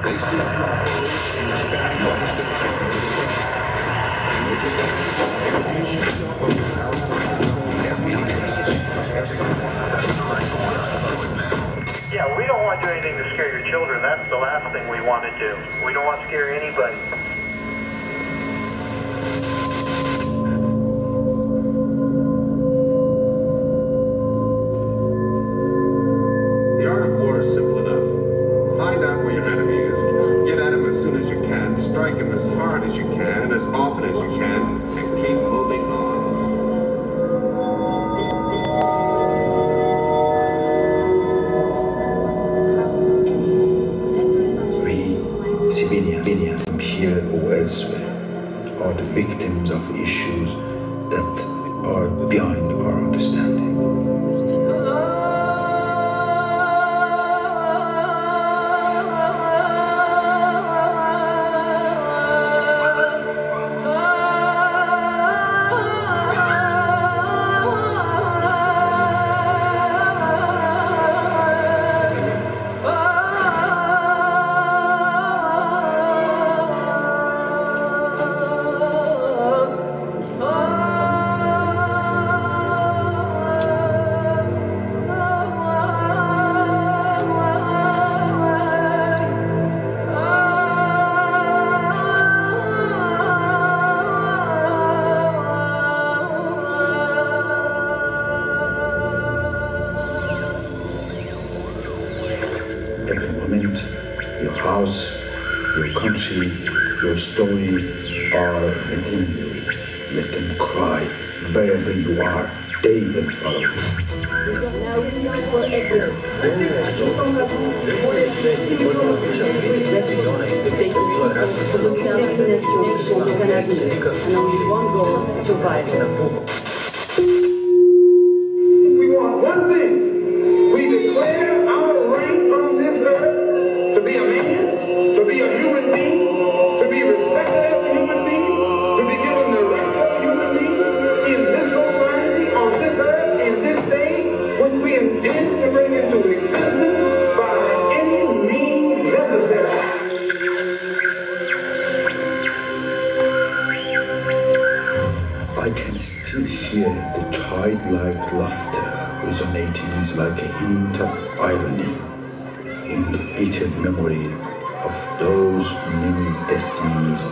Yeah, we don't want to do anything to scare your children. That's the last thing we want to do. We don't want to scare anybody. The art of war is simple enough. Find out where your enemy is, get at him as soon as you can, strike him as hard as you can, as often as you can, and keep moving on. We, civilians, here or elsewhere, are the victims of issues that are beyond our understanding. Every moment, your house, your country, your story are within you. Let them cry wherever you are. They will follow you. Now it's time for exodus. We want one thing. We declare our right on this earth to be a man, to be a human being, to be respected as a human being, to be given the rights of a human being in this society, on this earth, in this day, which we intend to bring into existence by any means necessary. I can still hear the childlike laughter resonating like a hint of irony in the bitter memory of those many destinies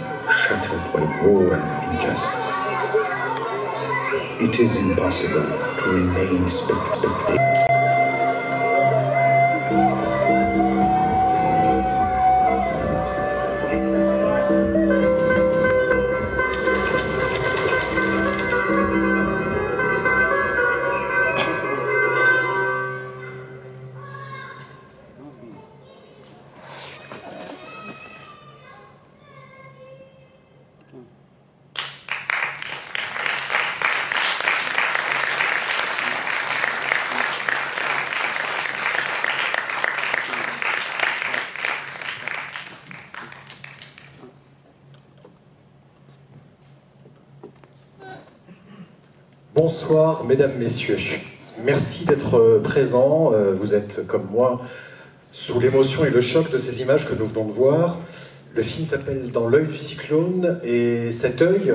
shattered by war and injustice. It is impossible to remain spectator. Bonsoir, mesdames, messieurs. Merci d'être présents. Vous êtes, comme moi, sous l'émotion et le choc de ces images que nous venons de voir. Le film s'appelle « Dans l'œil du cyclone » et cet œil,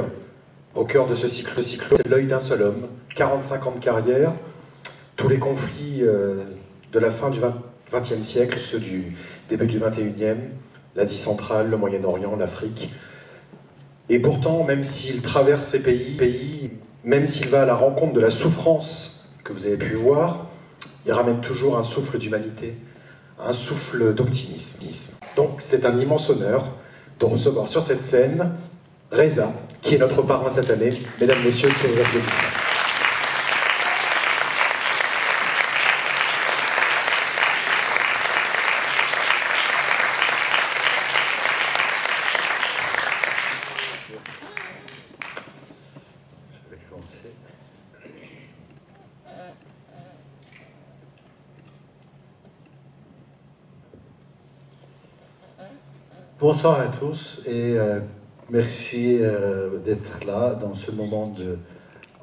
au cœur de ce cyclone, c'est l'œil d'un seul homme, 45 ans de carrière, tous les conflits de la fin du XXe siècle, ceux du début du XXIe, l'Asie centrale, le Moyen-Orient, l'Afrique. Et pourtant, même s'il traverse ces pays, même s'il va à la rencontre de la souffrance que vous avez pu voir, il ramène toujours un souffle d'humanité, un souffle d'optimisme. Donc c'est un immense honneur de recevoir sur cette scène Reza, qui est notre parrain cette année. Mesdames, messieurs, sur vos applaudissements. Bonsoir à tous et merci d'être là dans ce moment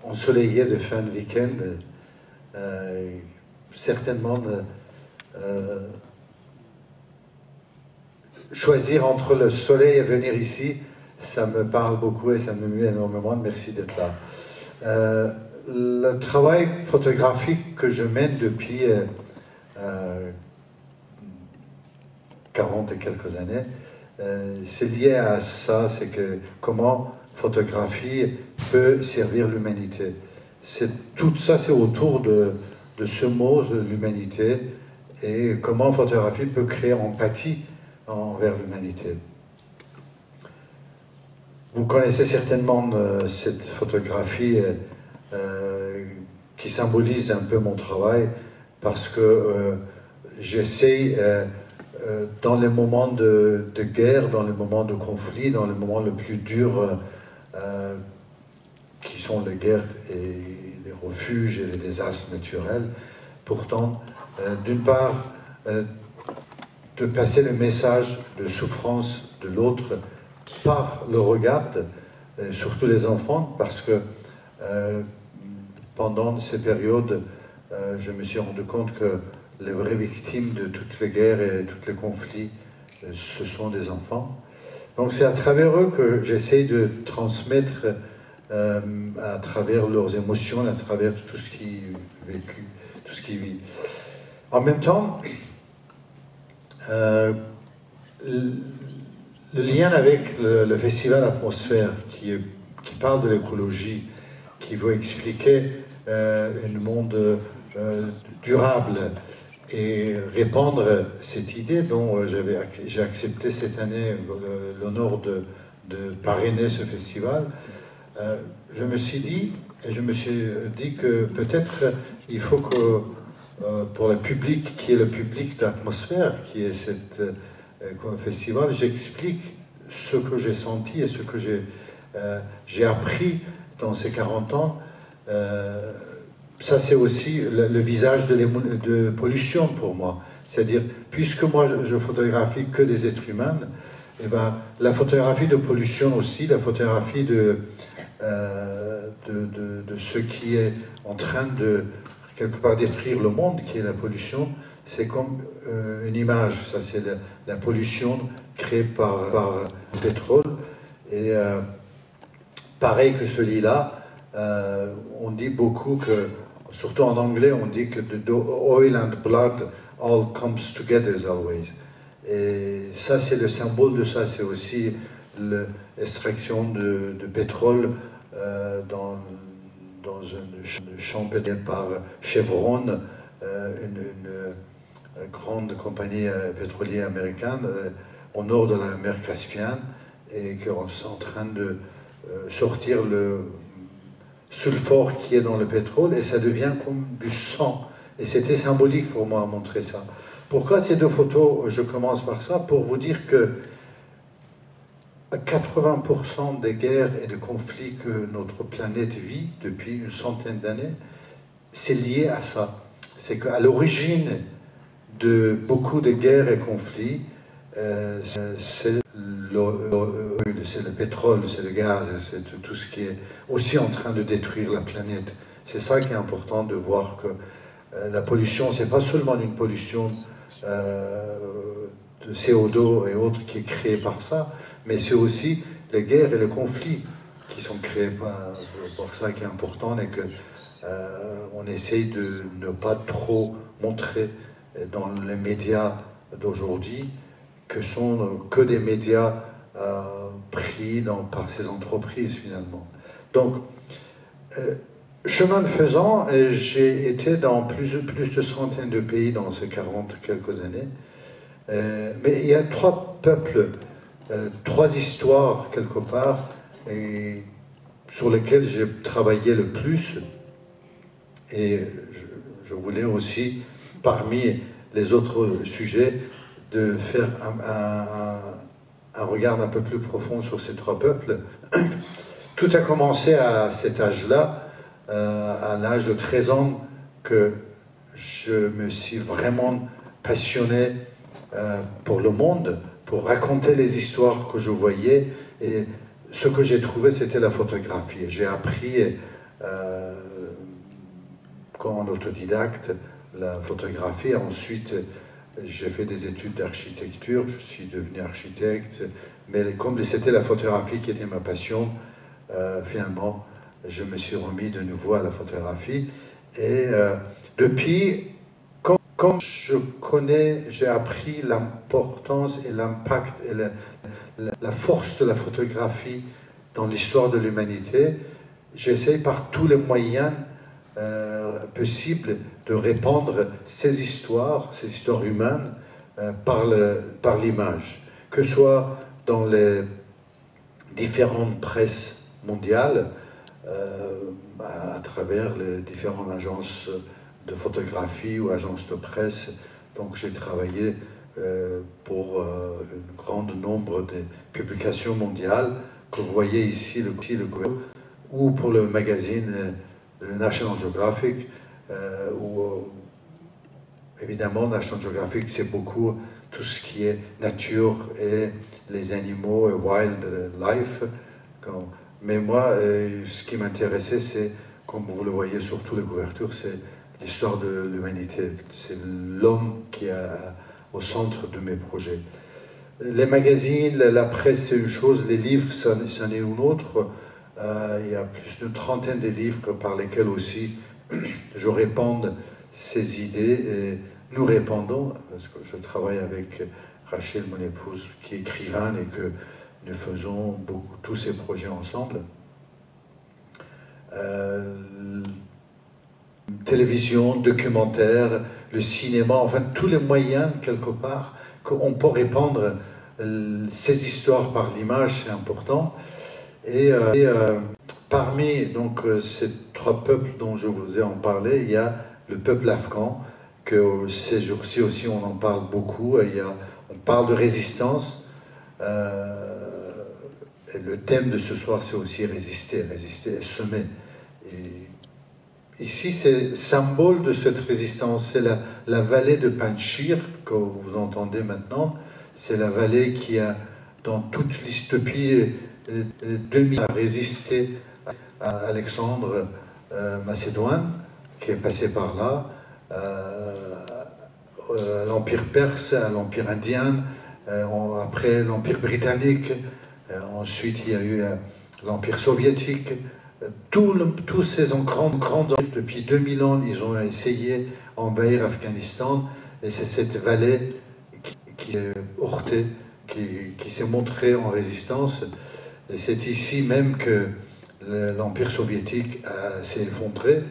ensoleillé de fin de week-end. Certainement, choisir entre le soleil et venir ici, ça me parle beaucoup et ça m'émeut énormément. Merci d'être là. Le travail photographique que je mène depuis 40 et quelques années, c'est lié à ça, c'est que comment photographie peut servir l'humanité. Tout ça, c'est autour de ce mot, de l'humanité, et comment photographie peut créer empathie envers l'humanité. Vous connaissez certainement cette photographie qui symbolise un peu mon travail, parce que j'essaie, dans les moments de guerre, dans les moments de conflit, dans les moments les plus durs, qui sont les guerres et les refuges et les désastres naturels, pourtant, d'une part, de passer le message de souffrance de l'autre par le regard, surtout les enfants, parce que pendant ces périodes, je me suis rendu compte que les vraies victimes de toutes les guerres et tous les conflits, ce sont des enfants. Donc c'est à travers eux que j'essaie de transmettre, à travers leurs émotions, à travers tout ce qu'ils vécu, tout ce qu'ils vivent. En même temps, le lien avec le festival Atmosphère, qui parle de l'écologie, qui veut expliquer un monde durable et répandre cette idée dont j'ai accepté cette année l'honneur de parrainer ce festival, je me suis dit que peut-être il faut que pour le public qui est le public d'Atmosphère, qui est ce festival, j'explique ce que j'ai senti et ce que j'ai appris dans ces 40 ans. Ça, c'est aussi le visage de pollution pour moi. C'est-à-dire, puisque moi, je photographie que des êtres humains, et ben, la photographie de pollution aussi, la photographie de ce qui est en train de, quelque part, détruire le monde, qui est la pollution, c'est comme une image. Ça, c'est la pollution créée par le pétrole. Et pareil que celui-là, on dit beaucoup que, surtout en anglais, on dit que the oil and blood all comes together as always. Et ça, c'est le symbole de ça. C'est aussi l'extraction de pétrole dans un champ par Chevron, une grande compagnie pétrolière américaine au nord de la mer Caspienne, et qui est en train de sortir le sulfure qui est dans le pétrole, et ça devient comme du sang. Et c'était symbolique pour moi à montrer ça. Pourquoi ces deux photos? Je commence par ça, pour vous dire que 80% des guerres et des conflits que notre planète vit depuis une centaine d'années, c'est lié à ça. C'est qu'à l'origine de beaucoup de guerres et conflits, c'est le pétrole, c'est le gaz, c'est tout ce qui est aussi en train de détruire la planète. C'est ça qui est important de voir, que la pollution, c'est pas seulement une pollution de CO2 et autres qui est créée par ça, mais c'est aussi les guerres et les conflits qui sont créés par ça qui est important, et que on essaye de ne pas trop montrer dans les médias d'aujourd'hui, que sont que des médias pris par ces entreprises finalement. Donc, chemin faisant, j'ai été dans plus de centaines de pays dans ces 40 quelques années, mais il y a 3 peuples, 3 histoires quelque part, et sur lesquelles j'ai travaillé le plus, et je voulais aussi, parmi les autres sujets, de faire un regard un peu plus profond sur ces 3 peuples. Tout a commencé à cet âge-là, à l'âge de 13 ans, que je me suis vraiment passionné pour le monde, pour raconter les histoires que je voyais, et ce que j'ai trouvé, c'était la photographie. J'ai appris, comme un autodidacte, la photographie. Ensuite, j'ai fait des études d'architecture, je suis devenu architecte, mais comme c'était la photographie qui était ma passion, finalement, je me suis remis de nouveau à la photographie. Et depuis, comme je connais, j'ai appris l'importance et l'impact et la force de la photographie dans l'histoire de l'humanité, j'essaie par tous les moyens possibles de répandre ces histoires humaines par l'image, que ce soit dans les différentes presses mondiales, à travers les différentes agences de photographie ou agences de presse. Donc j'ai travaillé pour un grand nombre de publications mondiales que vous voyez ici, le couvercle, ou pour le magazine National Geographic, où évidemment National Geographic c'est beaucoup tout ce qui est nature et les animaux et wildlife. Mais moi, ce qui m'intéressait, c'est, comme vous le voyez sur toutes les couvertures, c'est l'histoire de l'humanité. C'est l'homme qui est au centre de mes projets. Les magazines, la presse, c'est une chose, les livres, c'en est une autre. Il y a plus d'une trentaine de livres par lesquels aussi je répands ces idées. Et nous répandons, parce que je travaille avec Rachel, mon épouse, qui est écrivaine, et que nous faisons tous ces projets ensemble. Télévision, documentaire, le cinéma, enfin tous les moyens, quelque part, qu'on peut répandre ces histoires par l'image, c'est important. Et parmi donc, ces trois peuples dont je vous ai en parlé, il y a le peuple afghan, que ces jours-ci aussi on en parle beaucoup. On parle de résistance. Et le thème de ce soir, c'est aussi résister et semer. Et ici, c'est symbole de cette résistance. C'est la vallée de Panjshir que vous entendez maintenant. C'est la vallée qui a, dans toute l'histoire, depuis 2000, a résisté à Alexandre Macédoine, qui est passé par là, à l'Empire perse, à l'Empire indien, après l'Empire britannique. Ensuite, il y a eu l'Empire soviétique. Tous ces grands depuis 2000 ans, ils ont essayé d'envahir l'Afghanistan. Et c'est cette vallée qui est heurtée, qui s'est montrée en résistance. Et c'est ici même que l'Empire soviétique s'est effondré,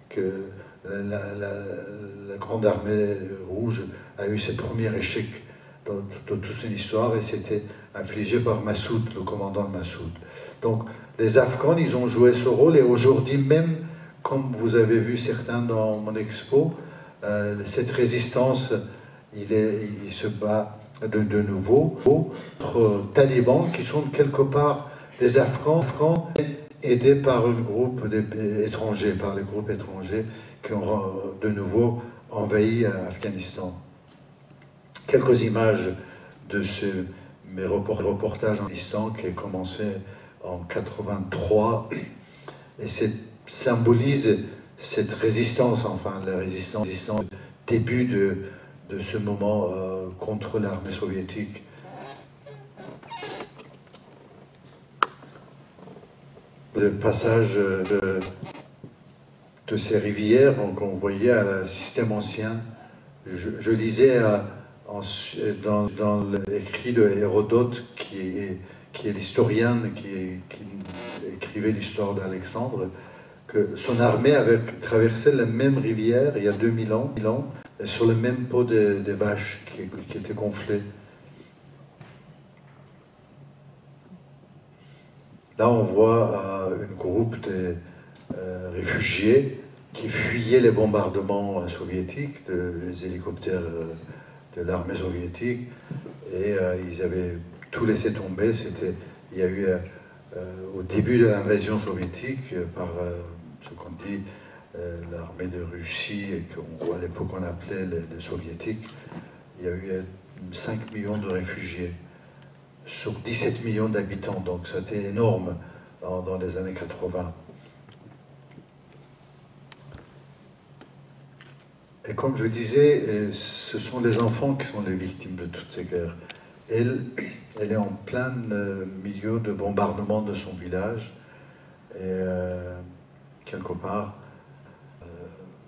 que la Grande Armée Rouge a eu ses premiers échecs dans toute son histoire, et c'était infligé par Massoud, le commandant Massoud. Donc les Afghans, ils ont joué ce rôle, et aujourd'hui même, comme vous avez vu certains dans mon expo, cette résistance, il se bat de nouveau contre talibans qui sont quelque part des Afghans aidés par un groupe étranger, par les groupes étrangers qui ont de nouveau envahi l'Afghanistan. Quelques images de mes reportages en Afghanistan qui a commencé en 83, et symbolise cette résistance, enfin la résistance début de ce moment contre l'armée soviétique. Le passage de ces rivières qu'on voyait à un système ancien. Je lisais dans l'écrit de Hérodote, qui est l'historien qui écrivait l'histoire d'Alexandre, que son armée avait traversé la même rivière il y a 2000 ans, sur le même pot de vaches qui étaient gonflées. Là, on voit un groupe de réfugiés qui fuyaient les bombardements soviétiques, les hélicoptères de l'armée soviétique, et ils avaient tout laissé tomber. Il y a eu, au début de l'invasion soviétique, par ce qu'on dit l'armée de Russie, et qu'à l'époque on appelait les soviétiques, il y a eu 5 millions de réfugiés sur 17 millions d'habitants, donc c'était énorme dans les années 80. Et comme je disais, ce sont les enfants qui sont les victimes de toutes ces guerres. Elle est en plein milieu de bombardement de son village. Et quelque part,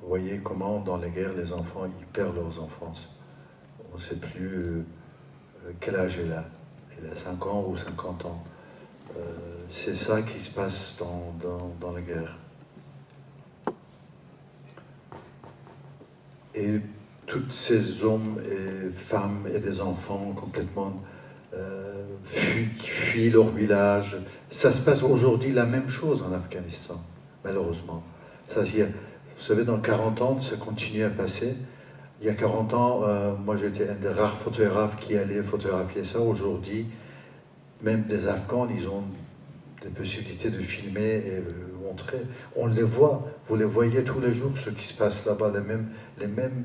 vous voyez comment dans les guerres, les enfants, ils perdent leurs enfances. On ne sait plus quel âge elle a. Elle a 5 ans ou 50 ans. C'est ça qui se passe dans la guerre. Et tous ces hommes et femmes et des enfants complètement qui fuient leur village. Ça se passe aujourd'hui la même chose en Afghanistan, malheureusement. C'est-à-dire, vous savez, dans 40 ans, ça continue à passer. Il y a 40 ans, moi j'étais un des rares photographes qui allait photographier ça. Aujourd'hui, même des Afghans, ils ont des possibilités de filmer et montrer. On les voit, vous les voyez tous les jours, ce qui se passe là-bas, les mêmes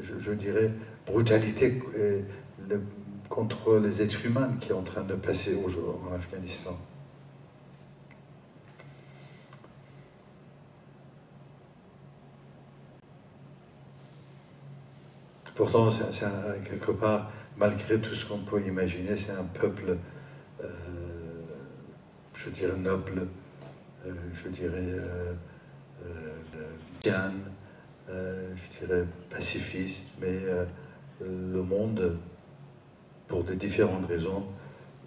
je dirais, brutalité contre les êtres humains qui est en train de passer aujourd'hui en Afghanistan. Pourtant, quelque part, malgré tout ce qu'on peut imaginer, c'est un peuple, je dirais, noble, je dirais, je dirais, pacifiste, mais le monde, pour de différentes raisons,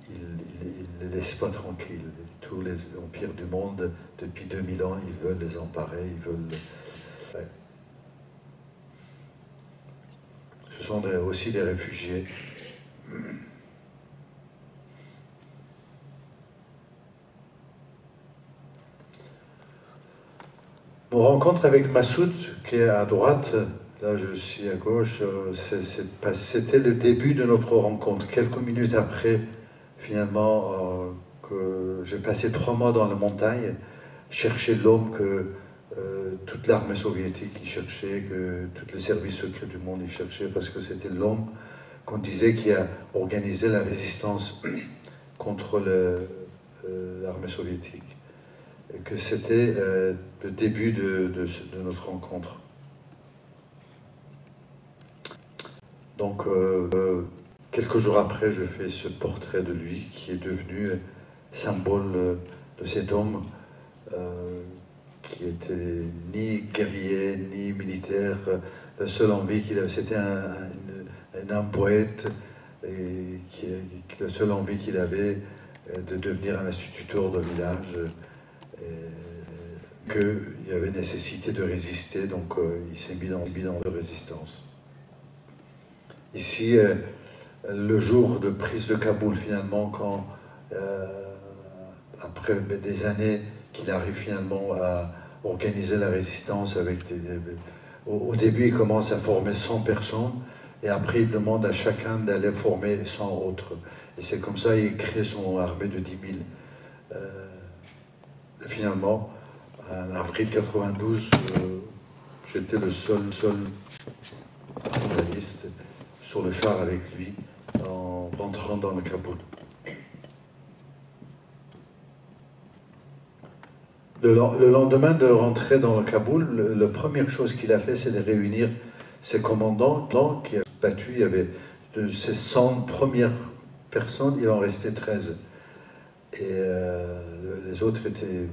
il ne les laisse pas tranquilles. Tous les empires du monde, depuis 2000 ans, ils veulent les emparer, ils veulent... Ouais. Ce sont aussi des réfugiés. Mon rencontre avec Massoud, qui est à droite, là je suis à gauche, c'était le début de notre rencontre. Quelques minutes après, finalement, que j'ai passé 3 mois dans la montagne, chercher l'homme que toute l'armée soviétique y cherchait, que tous les services secrets du monde y cherchaient, parce que c'était l'homme qu'on disait qui a organisé la résistance contre l'armée soviétique. Et que c'était le début de notre rencontre. Donc, quelques jours après, je fais ce portrait de lui qui est devenu symbole de cet homme qui était ni guerrier, ni militaire. La seule envie qu'il avait, c'était un homme poète, et la seule envie qu'il avait de devenir un instituteur de village. Qu'il y avait nécessité de résister, donc il s'est mis dans le bilan de résistance. Ici, le jour de prise de Kaboul, finalement, quand, après des années, qu'il arrive finalement à organiser la résistance avec au début, il commence à former 100 personnes, et après, il demande à chacun d'aller former 100 autres. Et c'est comme ça qu'il crée son armée de 10 000. Finalement, en avril 92, j'étais le seul journaliste sur le char avec lui en rentrant dans le Kaboul. Le lendemain de rentrer dans le Kaboul, la première chose qu'il a fait, c'est de réunir ses commandants qui avaient battu. Il y avait de ces 100 premières personnes, il en restait 13. Et les autres étaient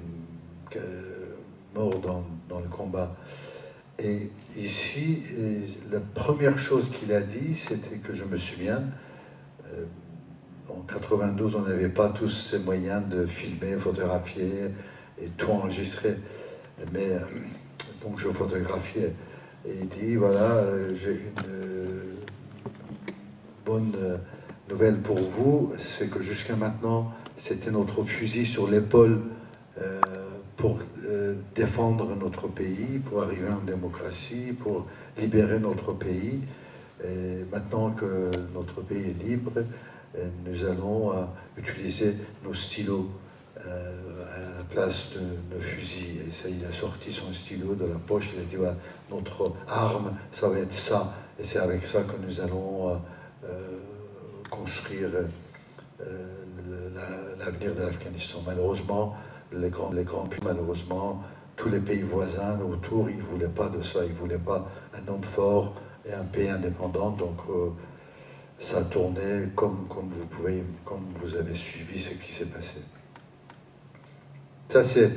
morts dans le combat. Et ici, la première chose qu'il a dit, c'était que je me souviens, en 92, on n'avait pas tous ces moyens de filmer, photographier et tout enregistrer. Mais donc je photographiais. Et il dit, voilà, j'ai une bonne nouvelle pour vous, c'est que jusqu'à maintenant, c'était notre fusil sur l'épaule pour défendre notre pays, pour arriver en démocratie, pour libérer notre pays. Et maintenant que notre pays est libre, nous allons utiliser nos stylos à la place de nos fusils. Et ça, il a sorti son stylo de la poche, il a dit, voilà, notre arme, ça va être ça. Et c'est avec ça que nous allons construire l'avenir de l'Afghanistan. Malheureusement, les grands puits, malheureusement, tous les pays voisins autour, ils ne voulaient pas de ça, ils ne voulaient pas un homme fort et un pays indépendant, donc ça a tourné comme vous avez suivi ce qui s'est passé. Ça, c'est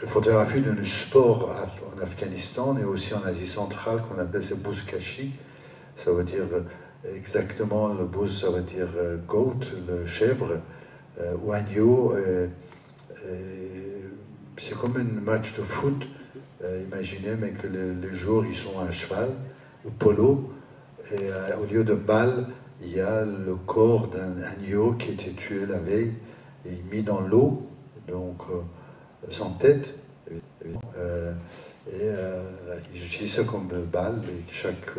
la photographie d'un sport en Afghanistan et aussi en Asie centrale qu'on appelle ces buzkashi. Ça veut dire exactement, le buz, ça veut dire goat, le chèvre, ou agneau. C'est comme un match de foot, imaginez, mais que les joueurs ils sont à cheval, au polo, et au lieu de balle, il y a le corps d'un agneau qui a été tué la veille et mis dans l'eau, donc sans tête. Ils utilisent ça comme balle, et chaque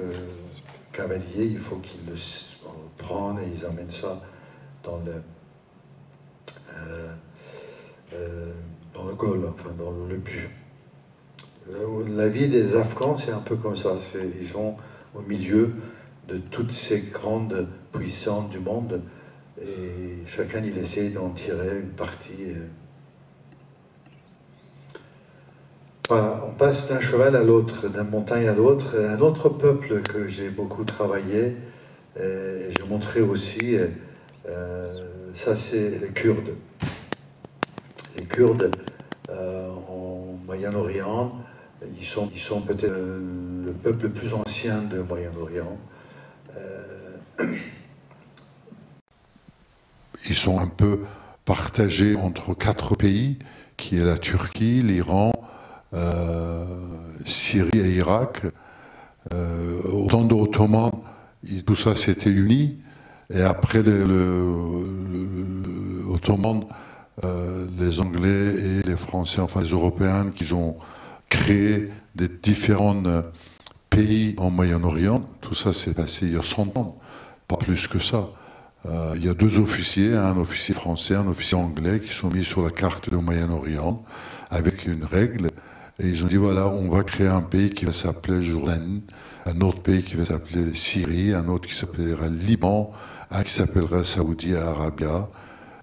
cavalier, il faut qu'il le prenne et ils amènent ça dans le goal, enfin dans le but. La vie des Afghans, c'est un peu comme ça. Ils sont au milieu de toutes ces grandes puissances du monde et chacun il essaie d'en tirer une partie. Voilà, on passe d'un cheval à l'autre, d'une montagne à l'autre. Un autre peuple que j'ai beaucoup travaillé, et j'ai montré aussi, ça c'est les Kurdes. Les Kurdes en Moyen-Orient, ils sont peut-être le peuple le plus ancien de Moyen-Orient. Ils sont un peu partagés entre 4 pays, qui est la Turquie, l'Iran, Syrie et Irak. Au temps de l'Ottoman, tout ça s'était uni, et après l'Ottoman, les Anglais et les Français, enfin les Européens, qui ont créé des différents pays en Moyen-Orient. Tout ça s'est passé il y a 100 ans, pas plus que ça. Il y a 2 officiers, un officier français, un officier anglais, qui sont mis sur la carte du Moyen-Orient avec une règle. Et ils ont dit, voilà, on va créer un pays qui va s'appeler Jordanie, un autre pays qui va s'appeler Syrie, un autre qui s'appellera Liban, un qui s'appellera Saoudi Arabia.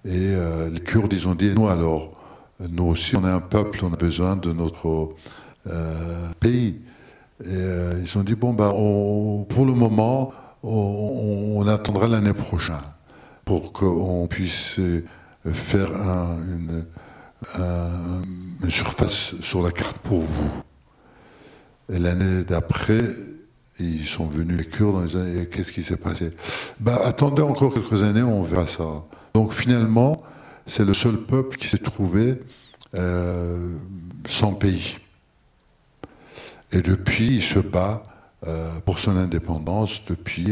Et les Kurdes, ils ont dit, nous alors, nous aussi, on est un peuple, on a besoin de notre pays. Et ils ont dit, bon, ben, pour le moment, on attendra l'année prochaine pour qu'on puisse faire une surface sur la carte pour vous. Et l'année d'après, ils sont venus, les Kurdes, en disant, qu'est-ce qui s'est passé? Ben, attendez encore quelques années, on verra ça. Donc finalement, c'est le seul peuple qui s'est trouvé sans pays. Et depuis, il se bat pour son indépendance. Depuis,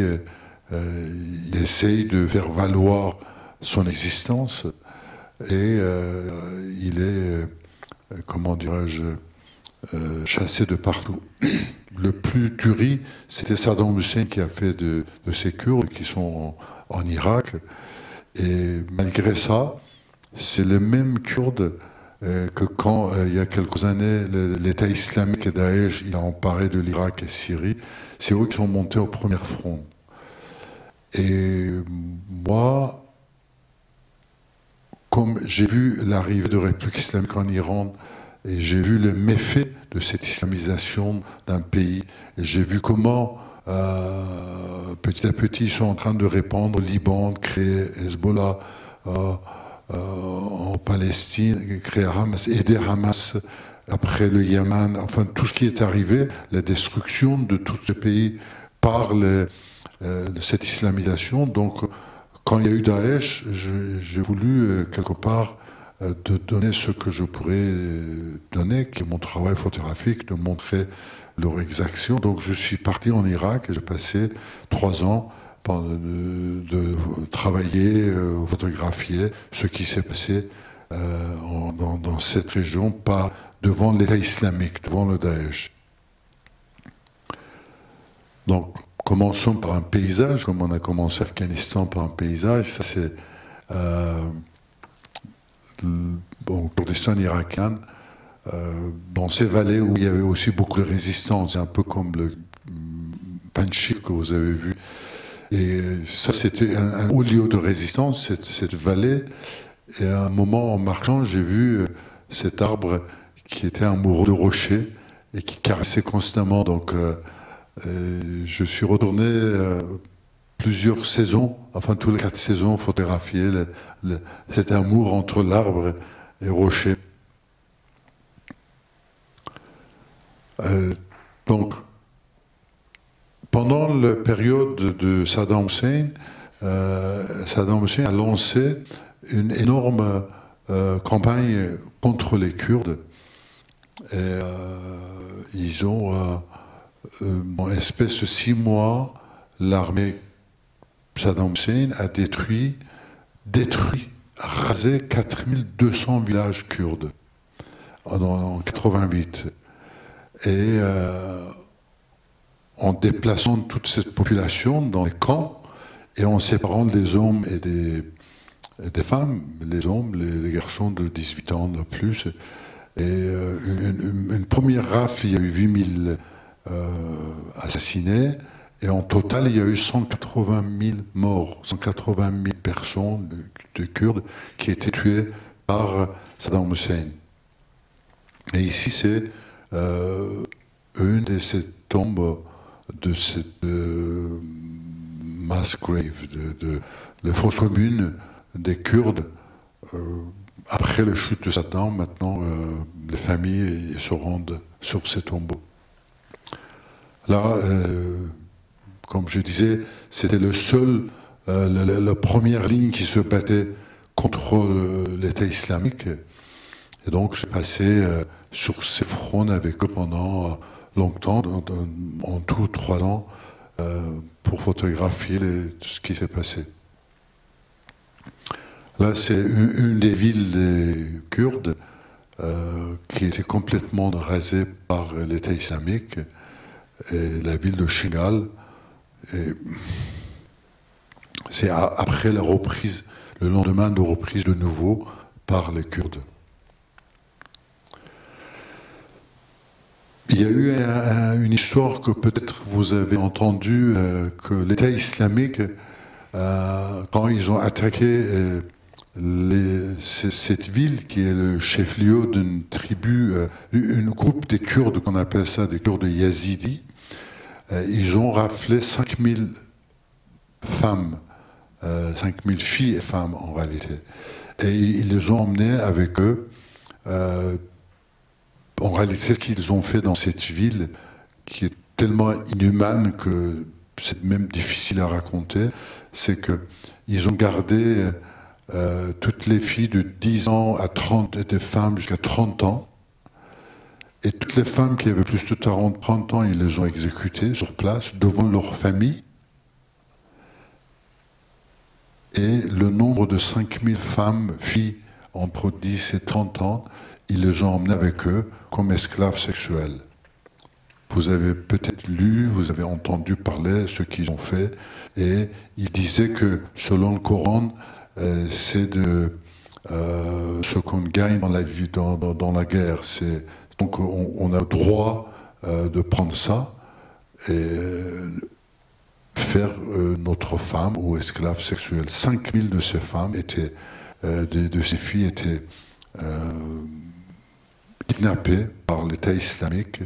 il essaye de faire valoir son existence. Et il est, comment dirais-je, chassé de partout. Le plus tuerie, c'était Saddam Hussein qui a fait de ces Kurdes qui sont en Irak. Et malgré ça, c'est les mêmes Kurdes que quand, il y a quelques années, l'État islamique et Daesh il a emparé de l'Irak et Syrie, c'est eux qui sont montés au premier front. Et moi, comme j'ai vu l'arrivée de la République islamique en Iran, et j'ai vu les méfaits de cette islamisation d'un pays, et j'ai vu comment petit à petit ils sont en train de répandre au Liban, de créer Hezbollah en Palestine, créer Hamas, aider Hamas après le Yémen, enfin tout ce qui est arrivé, la destruction de tous ces pays par cette islamisation. Donc quand il y a eu Daesh, j'ai voulu quelque part de donner ce que je pourrais donner, qui est mon travail photographique, de montrer leur exaction. Donc je suis parti en Irak et j'ai passé 3 ans de travailler, photographier ce qui s'est passé dans cette région, pas devant l'État islamique, devant le Daesh. Donc commençons par un paysage, comme on a commencé Afghanistan par un paysage. Ça c'est bon, Kurdistan irakien, dans ces vallées où il y avait aussi beaucoup de résistance, un peu comme le Panjshir que vous avez vu. Et ça, c'était un haut lieu de résistance, cette vallée. Et à un moment, en marchant, j'ai vu cet arbre qui était amoureux de rochers et qui caressait constamment. Donc, je suis retourné plusieurs saisons, enfin tous les 4 saisons, photographier cet amour entre l'arbre et rocher. Donc, pendant la période de Saddam Hussein a lancé une énorme campagne contre les Kurdes. Et ils ont, en espèce de 6 mois, l'armée Saddam Hussein a détruit, rasé 4200 villages kurdes en 88. Et en déplaçant toute cette population dans les camps et en séparant des hommes et des femmes, les hommes, les garçons de 18 ans de plus. Et une première rafle, il y a eu 8000 assassinés, et en total, il y a eu 180 000 morts, 180 000 personnes de Kurdes qui étaient tuées par Saddam Hussein. Et ici, c'est une de ces tombes de cette mass grave, de fosse commune des Kurdes. Après la chute de Saddam, maintenant, les familles se rendent sur ces tombeaux. Là, comme je disais, c'était la première ligne qui se battait contre l'État islamique. Et donc, j'ai passé sur ces fronts avec eux pendant longtemps, en tout 3 ans, pour photographier tout ce qui s'est passé. Là, c'est une des villes des Kurdes qui était complètement rasée par l'État islamique, et la ville de Shingal. C'est après la reprise, le lendemain de reprise de nouveau par les Kurdes. Il y a eu une histoire que peut-être vous avez entendue, que l'État islamique, quand ils ont attaqué cette ville, qui est le chef-lieu d'une tribu, un groupe des Kurdes, qu'on appelle ça des Kurdes yazidis, ils ont raflé 5000 femmes, 5000 filles et femmes en réalité. Et ils les ont emmenées avec eux. En réalité, ce qu'ils ont fait dans cette ville, qui est tellement inhumaine que c'est même difficile à raconter, c'est qu'ils ont gardé toutes les filles de 10 ans à 30, et des femmes jusqu'à 30 ans. Et toutes les femmes qui avaient plus de 30 ans, ils les ont exécutées sur place, devant leur famille. Et le nombre de 5000 femmes, filles, entre 10 et 30 ans, ils les ont emmenées avec eux comme esclaves sexuels. Vous avez peut-être lu, vous avez entendu parler de ce qu'ils ont fait, et ils disaient que, selon le Coran, c'est ce qu'on gagne dans la vie, dans la guerre. Donc on a le droit de prendre ça et faire notre femme ou esclave sexuelle. 5000 de ces femmes étaient, de ces filles étaient kidnappées par l'État islamique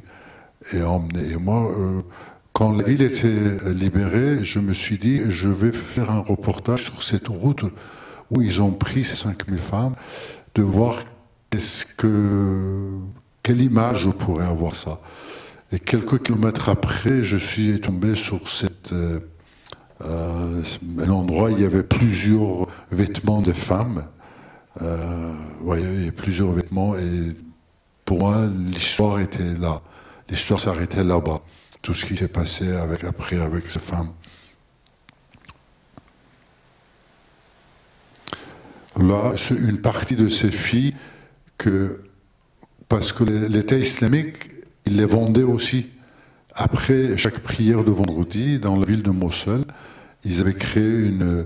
et emmenées. Et moi, quand la ville était libérée, je me suis dit, je vais faire un reportage sur cette route où ils ont pris ces 5000 femmes, de voir quelle image je pourrais avoir ça. Et quelques kilomètres après, je suis tombé sur un endroit où il y avait plusieurs vêtements de femmes. Voyez, il y a plusieurs vêtements, et pour moi, l'histoire était là. L'histoire s'arrêtait là-bas. Tout ce qui s'est passé après avec ces femmes. Là, c'est une partie de ces filles parce que l'État islamique, il les vendait aussi. Après chaque prière de vendredi, dans la ville de Mossoul, ils avaient créé un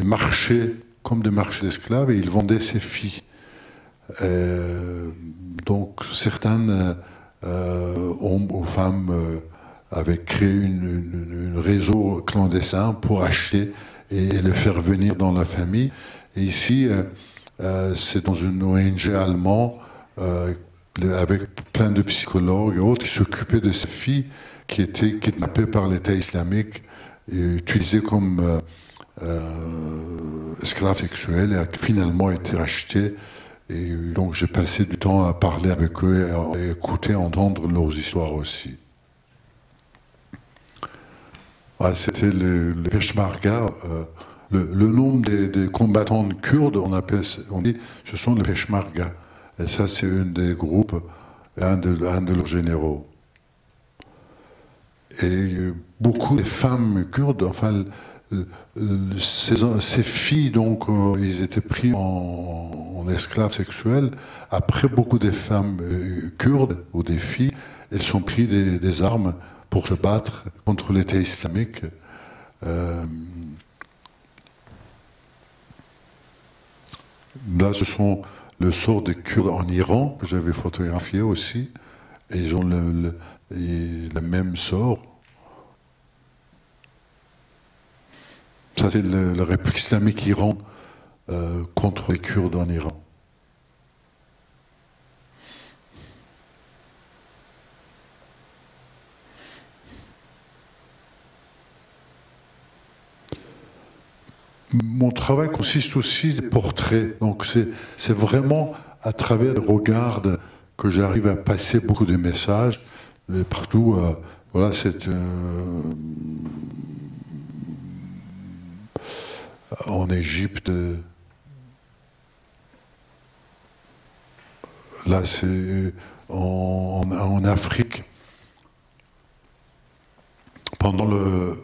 marché, comme des marchés d'esclaves, et ils vendaient ces filles. Donc certains hommes ou femmes avaient créé un réseau clandestin pour acheter et les faire venir dans la famille. Et ici, c'est dans une ONG allemande avec plein de psychologues et autres qui s'occupaient de ces filles qui étaient kidnappées par l'État islamique et utilisées comme esclaves sexuels et qui finalement été rachetées. Et donc j'ai passé du temps à parler avec eux et à écouter, entendre leurs histoires aussi. Voilà, c'était le Peshmerga. Le nom des combattants kurdes, on dit, ce sont les Peshmerga. Et ça, c'est un des groupes, un de leurs généraux. Et beaucoup de femmes kurdes, enfin, ces filles, donc, ils étaient pris en esclaves sexuels. Après, beaucoup de femmes kurdes, ou des filles, elles sont prises des armes pour se battre contre l'État islamique. Là, ce sont le sort des Kurdes en Iran, que j'avais photographié aussi. Et ils ont le même sort. Ça, c'est la République islamique Iran contre les Kurdes en Iran. Mon travail consiste aussi des portraits. Donc c'est vraiment à travers le regard que j'arrive à passer beaucoup de messages. Et partout, voilà, c'est en Égypte. Là, c'est en Afrique. Pendant le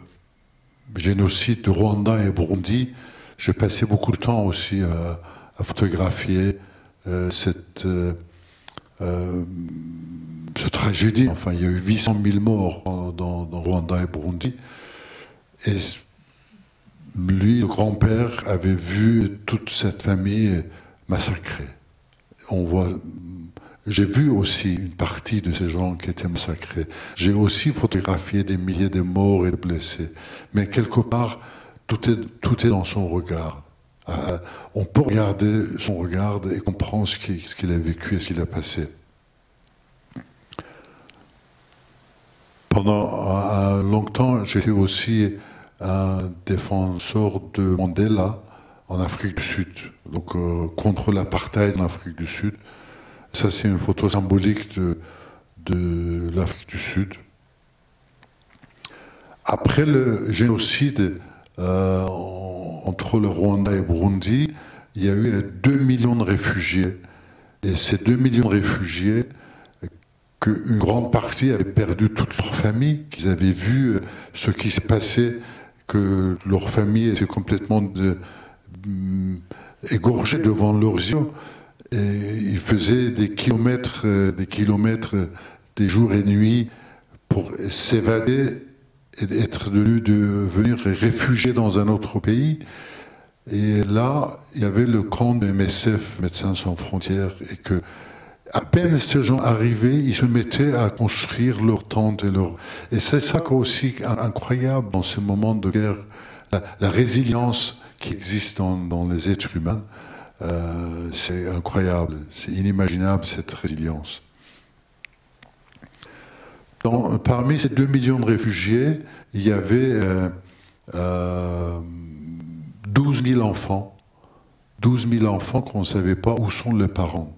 génocide de Rwanda et Burundi, j'ai passé beaucoup de temps aussi à photographier cette tragédie. Enfin, il y a eu 800 000 morts dans Rwanda et Burundi. Et lui, le grand-père, avait vu toute cette famille massacrée. J'ai vu aussi une partie de ces gens qui étaient massacrés. J'ai aussi photographié des milliers de morts et de blessés. Mais quelque part, tout est dans son regard. On peut regarder son regard et comprendre ce qu'il a vécu et ce qu'il a passé. Pendant longtemps, j'étais aussi un défenseur de Mandela en Afrique du Sud, donc contre l'apartheid en Afrique du Sud. Ça, c'est une photo symbolique de l'Afrique du Sud. Après le génocide entre le Rwanda et le Burundi, il y a eu 2 millions de réfugiés. Et ces 2 millions de réfugiés, qu'une grande partie avait perdu toute leur famille, qu'ils avaient vu ce qui s'est passé, que leur famille était complètement égorgée devant leurs yeux. Et ils faisaient des kilomètres, des jours et nuits pour s'évader et devenir réfugiés dans un autre pays. Et là, il y avait le camp de MSF, Médecins sans frontières, et que à peine ces gens arrivaient, ils se mettaient à construire leurs tentes et c'est ça qui est aussi incroyable dans ces moments de guerre, la résilience qui existe dans les êtres humains. C'est incroyable, c'est inimaginable cette résilience. Parmi ces 2 millions de réfugiés, il y avait 12 000 enfants. 12 000 enfants qu'on ne savait pas où sont les parents.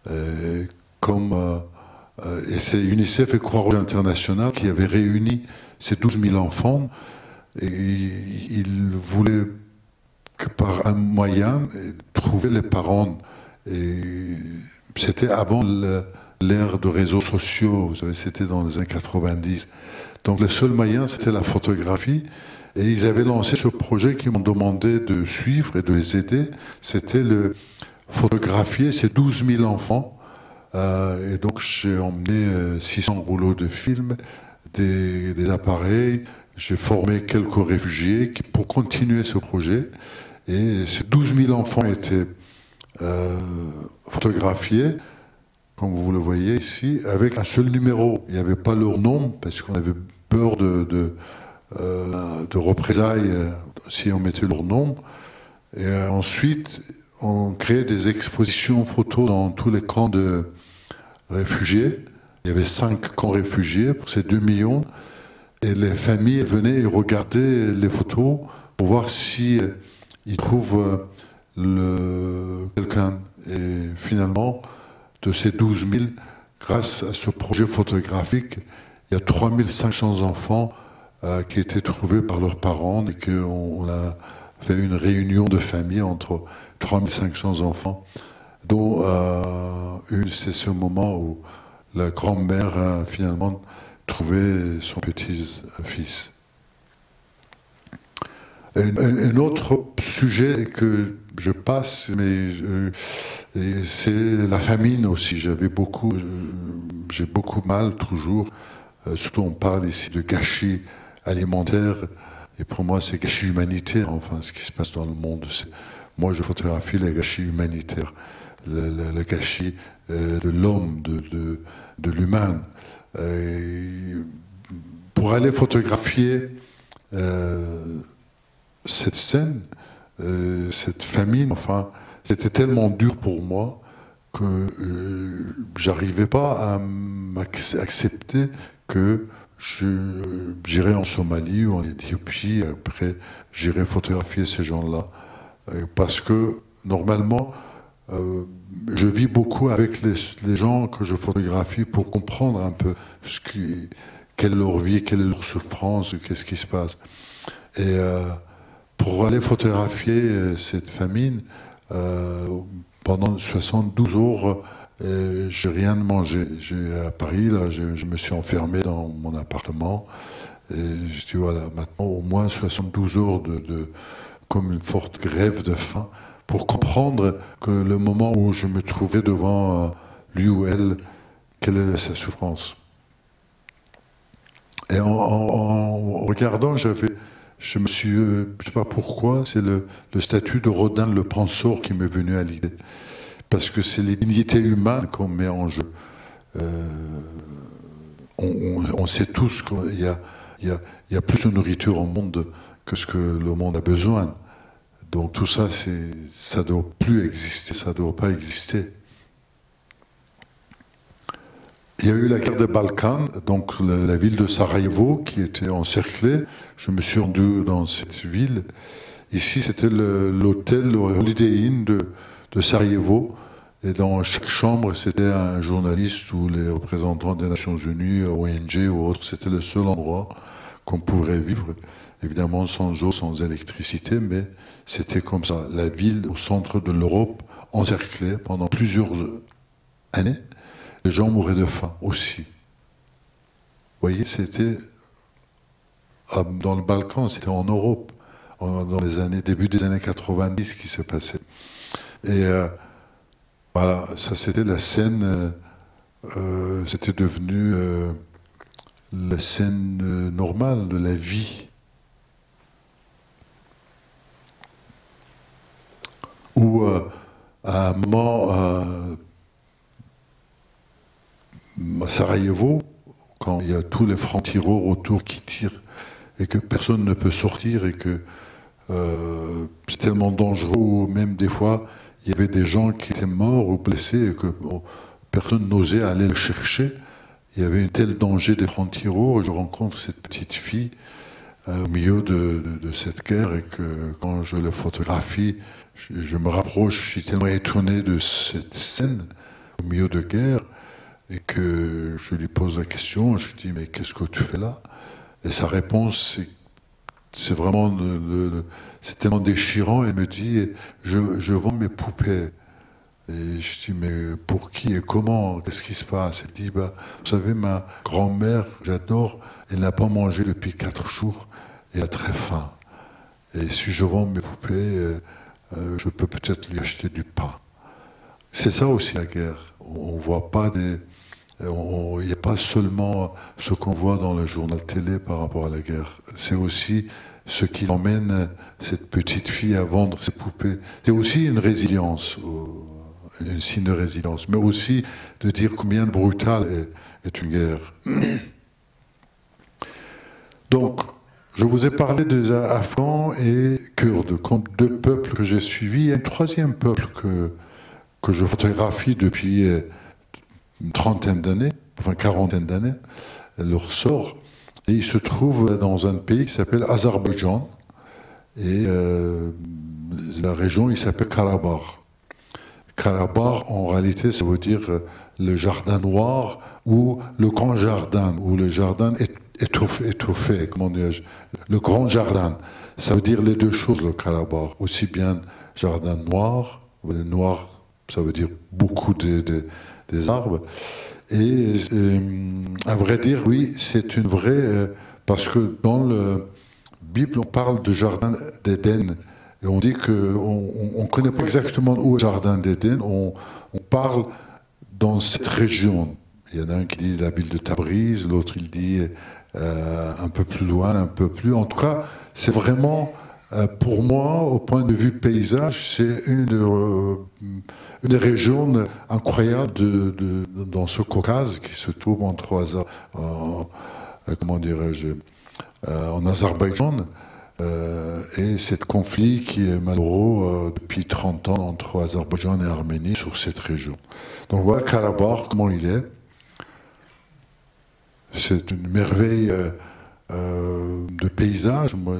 Et c'est UNICEF et Croix-Rouge International qui avaient réuni ces 12 000 enfants et ils voulaient que par un moyen trouver les parents. Et c'était avant l'ère de réseaux sociaux, vous savez, c'était dans les années 90. Donc le seul moyen, c'était la photographie. Et ils avaient lancé ce projet qu'ils m'ont demandé de suivre et de les aider. C'était le photographier ces 12 000 enfants. Et donc j'ai emmené 600 rouleaux de films, des appareils. J'ai formé quelques réfugiés pour continuer ce projet. Et ces 12 000 enfants étaient photographiés, comme vous le voyez ici, avec un seul numéro. Il n'y avait pas leur nom, parce qu'on avait peur de représailles si on mettait leur nom. Et ensuite, on créait des expositions photos dans tous les camps de réfugiés. Il y avait 5 camps réfugiés pour ces 2 millions. Et les familles venaient et regardaient les photos pour voir si ils trouvent quelqu'un. Et finalement, de ces 12 000, grâce à ce projet photographique, il y a 3500 enfants qui étaient trouvés par leurs parents et qu'on a fait une réunion de famille entre 3500 enfants, dont c'est ce moment où la grand-mère a finalement trouvé son petit-fils. Un autre sujet que je passe, mais c'est la famine aussi. J'ai beaucoup mal toujours. Surtout on parle ici de gâchis alimentaire, et pour moi c'est gâchis humanitaire, enfin ce qui se passe dans le monde. Moi je photographie les gâchis humanitaires, le gâchis de l'homme, de l'humain. Pour aller photographier cette scène, cette famine, enfin, c'était tellement dur pour moi que j'arrivais pas à accepter que j'irais en Somalie ou en Éthiopie, après j'irais photographier ces gens-là. Parce que normalement, je vis beaucoup avec les gens que je photographie pour comprendre un peu quelle est leur vie, quelle est leur souffrance, qu'est-ce qui se passe. Et pour aller photographier cette famine, pendant 72 heures, j'ai rien mangé. À Paris, là, je me suis enfermé dans mon appartement. Et je dis voilà, maintenant au moins 72 heures comme une forte grève de faim, pour comprendre que le moment où je me trouvais devant lui ou elle, quelle est sa souffrance. Et en regardant, je me suis, je ne sais pas pourquoi, c'est le statut de Rodin le Penseur qui m'est venu à l'idée. Parce que c'est les dignités humaines qu'on met en jeu. On sait tous qu'il y a plus de nourriture au monde que ce que le monde a besoin. Donc tout ça, ça ne doit plus exister, ça ne doit pas exister. Il y a eu la guerre des Balkans, donc la ville de Sarajevo qui était encerclée. Je me suis rendu dans cette ville. Ici, c'était l'hôtel Holiday Inn de Sarajevo. Et dans chaque chambre, c'était un journaliste ou les représentants des Nations Unies, ONG ou autres. C'était le seul endroit qu'on pourrait vivre. Évidemment, sans eau, sans électricité, mais c'était comme ça. La ville au centre de l'Europe, encerclée pendant plusieurs années. Les gens mouraient de faim aussi. Vous voyez, c'était dans le Balkan, c'était en Europe, dans les années, début des années 90 qui s'est passé. Et voilà, ça c'était la scène, c'était devenu la scène normale de la vie. Où à un moment, à Sarajevo, quand il y a tous les francs-tireurs autour qui tirent et que personne ne peut sortir et que c'est tellement dangereux, même des fois il y avait des gens qui étaient morts ou blessés et que personne n'osait aller le chercher. Il y avait un tel danger des francs-tireurs. Je rencontre cette petite fille au milieu de cette guerre et que quand je la photographie, je me rapproche, je suis tellement étonné de cette scène au milieu de guerre. Et que je lui pose la question, je lui dis mais qu'est-ce que tu fais là? Et sa réponse c'est vraiment c'est tellement déchirant. Elle me dit je vends mes poupées. Et je dis mais pour qui et comment? Qu'est-ce qui se passe? Elle dit vous savez, ma grand-mère, j'adore, elle n'a pas mangé depuis 4 jours, elle a très faim. Et si je vends mes poupées, je peux peut-être lui acheter du pain. C'est ça aussi la guerre. On voit pas il n'y a pas seulement ce qu'on voit dans le journal télé par rapport à la guerre. C'est aussi ce qui emmène cette petite fille à vendre ses poupées. C'est aussi une résilience, un signe de résilience, mais aussi de dire combien brutale est une guerre. Donc, je vous ai parlé des Afghans et Kurdes comme 2 peuples que j'ai suivis. Il y a un 3e peuple que je photographie depuis une trentaine d'années, enfin quarantaine d'années, elle le ressort. Et il se trouve dans un pays qui s'appelle Azerbaïdjan. Et la région, il s'appelle Karabakh. Karabakh, en réalité, ça veut dire le jardin noir ou le grand jardin, ou le jardin étoffé, comment dirais-je, le grand jardin. Ça veut dire les deux choses, le Karabakh. Aussi bien jardin noir, le noir, ça veut dire beaucoup des arbres. Et à vrai dire, oui, c'est une vraie... parce que dans la Bible, on parle de jardin d'Éden. Et on dit qu'on ne connaît pas exactement où est le jardin d'Éden. On parle dans cette région. Il y en a un qui dit la ville de Tabriz, l'autre il dit un peu plus loin, un peu plus... En tout cas, c'est vraiment, pour moi, au point de vue paysage, c'est une région incroyable dans ce Caucase qui se trouve comment dirais-je, en Azerbaïdjan. Et ce conflit qui est malheureux depuis 30 ans entre Azerbaïdjan et Arménie sur cette région. Donc voilà Karabakh, comment il est. C'est une merveille de paysage. Moi,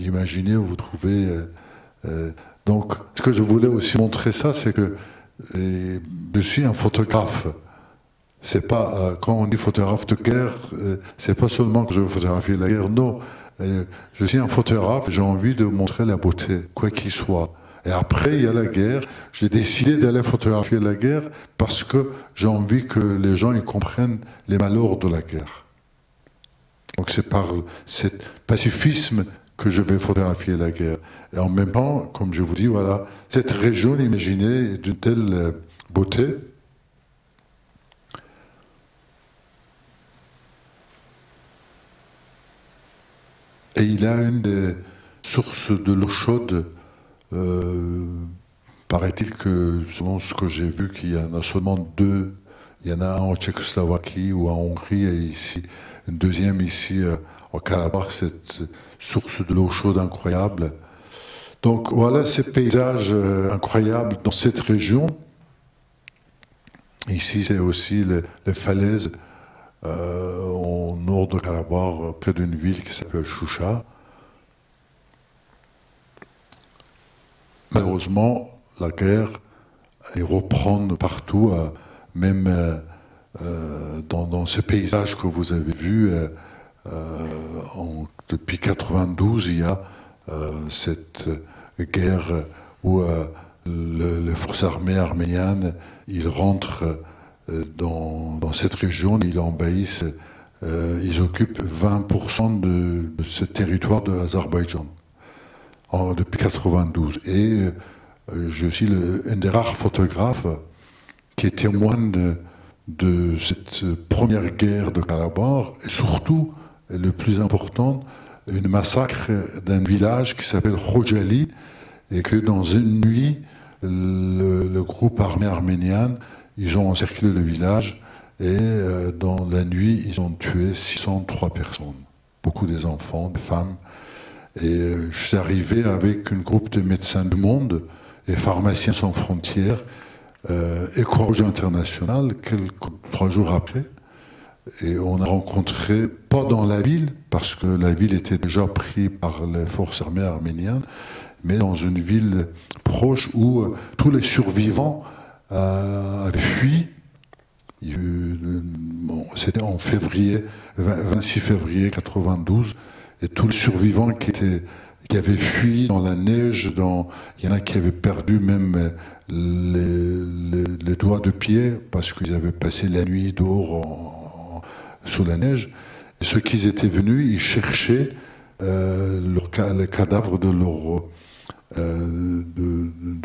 imaginez, vous trouvez... donc, ce que je voulais aussi montrer ça, c'est que je suis un photographe. C'est pas, quand on dit photographe de guerre, c'est pas seulement que je veux photographier la guerre, non. Je suis un photographe, j'ai envie de montrer la beauté, quoi qu'il soit. Et après, il y a la guerre. J'ai décidé d'aller photographier la guerre parce que j'ai envie que les gens ils comprennent les malheurs de la guerre. Donc c'est par cet pacifisme que je vais photographier la guerre. Et en même temps, comme je vous dis, voilà, cette région, imaginez, est d'une telle beauté. Et il a une des sources de l'eau chaude. Paraît-il que, selon ce que j'ai vu, qu'il y en a seulement deux. Il y en a un en Tchécoslovaquie ou en Hongrie et ici, une deuxième ici au Karabakh, cette source de l'eau chaude incroyable. Donc voilà ces paysages incroyables dans cette région. Ici, c'est aussi les falaises au nord de Karabakh, près d'une ville qui s'appelle Choucha. Malheureusement, la guerre elle reprend partout, même dans ces paysages que vous avez vus. Depuis 92, il y a cette guerre où les forces armées arméniennes ils rentrent dans cette région, ils envahissent, ils occupent 20% de ce territoire de l'Azerbaïdjan depuis 92. Et je suis un des rares photographes qui est témoin de cette première guerre de Karabakh, et surtout, le plus important, une massacre d'un village qui s'appelle Khojali, et que dans une nuit, le groupe armé arménien, ils ont encerclé le village, et dans la nuit, ils ont tué 603 personnes, beaucoup des enfants, des femmes. Et je suis arrivé avec un groupe de médecins du monde et pharmaciens sans frontières, et Croix-Rouge international, 3 jours après. Et on a rencontré, pas dans la ville, parce que la ville était déjà prise par les forces armées arméniennes, mais dans une ville proche où tous les survivants avaient fui. C'était en février, 26 février 92, et tous les survivants qui avaient fui dans la neige, il y en a qui avaient perdu même les doigts de pied parce qu'ils avaient passé la nuit dehors sous la neige. Et ceux qui étaient venus, ils cherchaient les cadavres de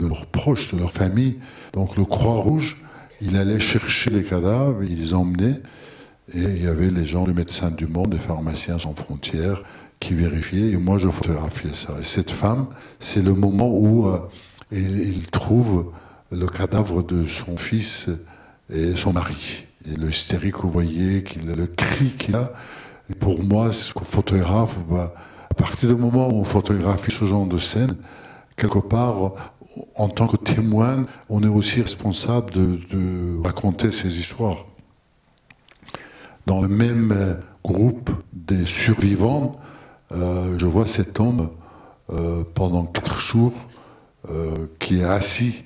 leurs proches, de leur famille. Donc le Croix-Rouge, il allait chercher les cadavres, il les emmenait, et il y avait les gens, les médecins du monde, les pharmaciens sans frontières, qui vérifiaient, et moi je photographiais ça. Et cette femme, c'est le moment où il trouve le cadavre de son fils et son mari. Et le hystérie que vous voyez, le cri qu'il a, et pour moi, photographe, à partir du moment où on photographie ce genre de scène, quelque part, en tant que témoin, on est aussi responsable de raconter ces histoires. dans le même groupe des survivants, je vois cet homme pendant 4 jours qui est assis,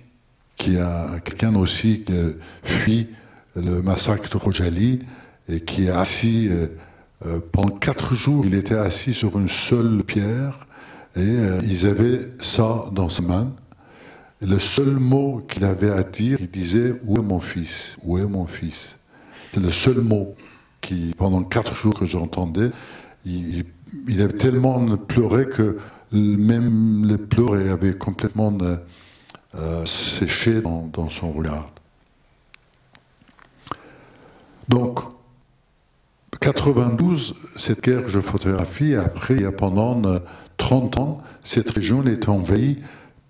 qui a quelqu'un aussi qui fuit le massacre de Rojali et qui est assis pendant 4 jours. Il était assis sur une seule pierre et ils avaient ça dans sa main. Et le seul mot qu'il avait à dire, il disait « Où est mon fils? Où est mon fils ?» C'est le seul mot qui, pendant 4 jours que j'entendais, il avait tellement pleuré que même les pleurs avaient complètement séché dans son regard. Donc, 92, cette guerre, je photographie, et après, il y a pendant 30 ans, cette région est envahie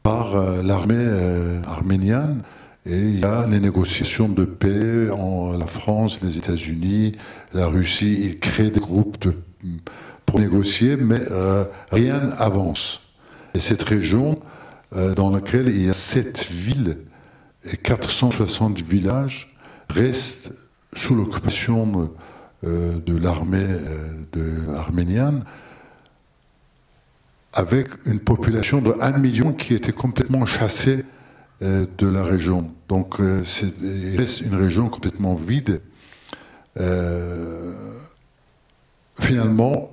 par l'armée arménienne, et il y a les négociations de paix en la France, les États-Unis, la Russie, ils créent des groupes pour négocier, mais rien n'avance. Et cette région, dans laquelle il y a 7 villes et 460 villages, reste sous l'occupation de l'armée arménienne, avec une population de 1 million qui était complètement chassée de la région. Donc il reste une région complètement vide. Finalement,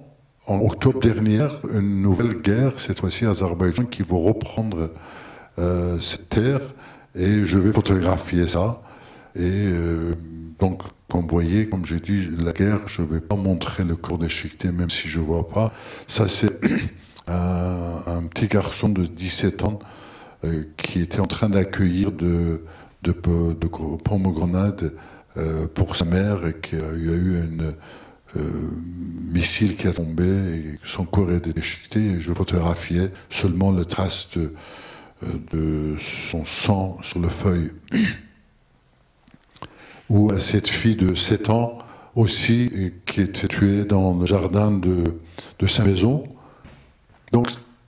en octobre dernier, une nouvelle guerre, cette fois-ci Azerbaïdjan, qui va reprendre cette terre, et je vais photographier ça. Et donc, comme vous voyez, comme j'ai dit, la guerre, je ne vais pas montrer le corps déchiqueté, même si je ne vois pas. Ça, c'est un petit garçon de 17 ans qui était en train d'accueillir de pomegranates pour sa mère, et qu'il y a eu une missile qui a tombé et son corps est déchiqueté, et je photographiais seulement les traces de son sang sur le feuille. Ou à cette fille de 7 ans aussi qui était tuée dans le jardin de sa maison. Donc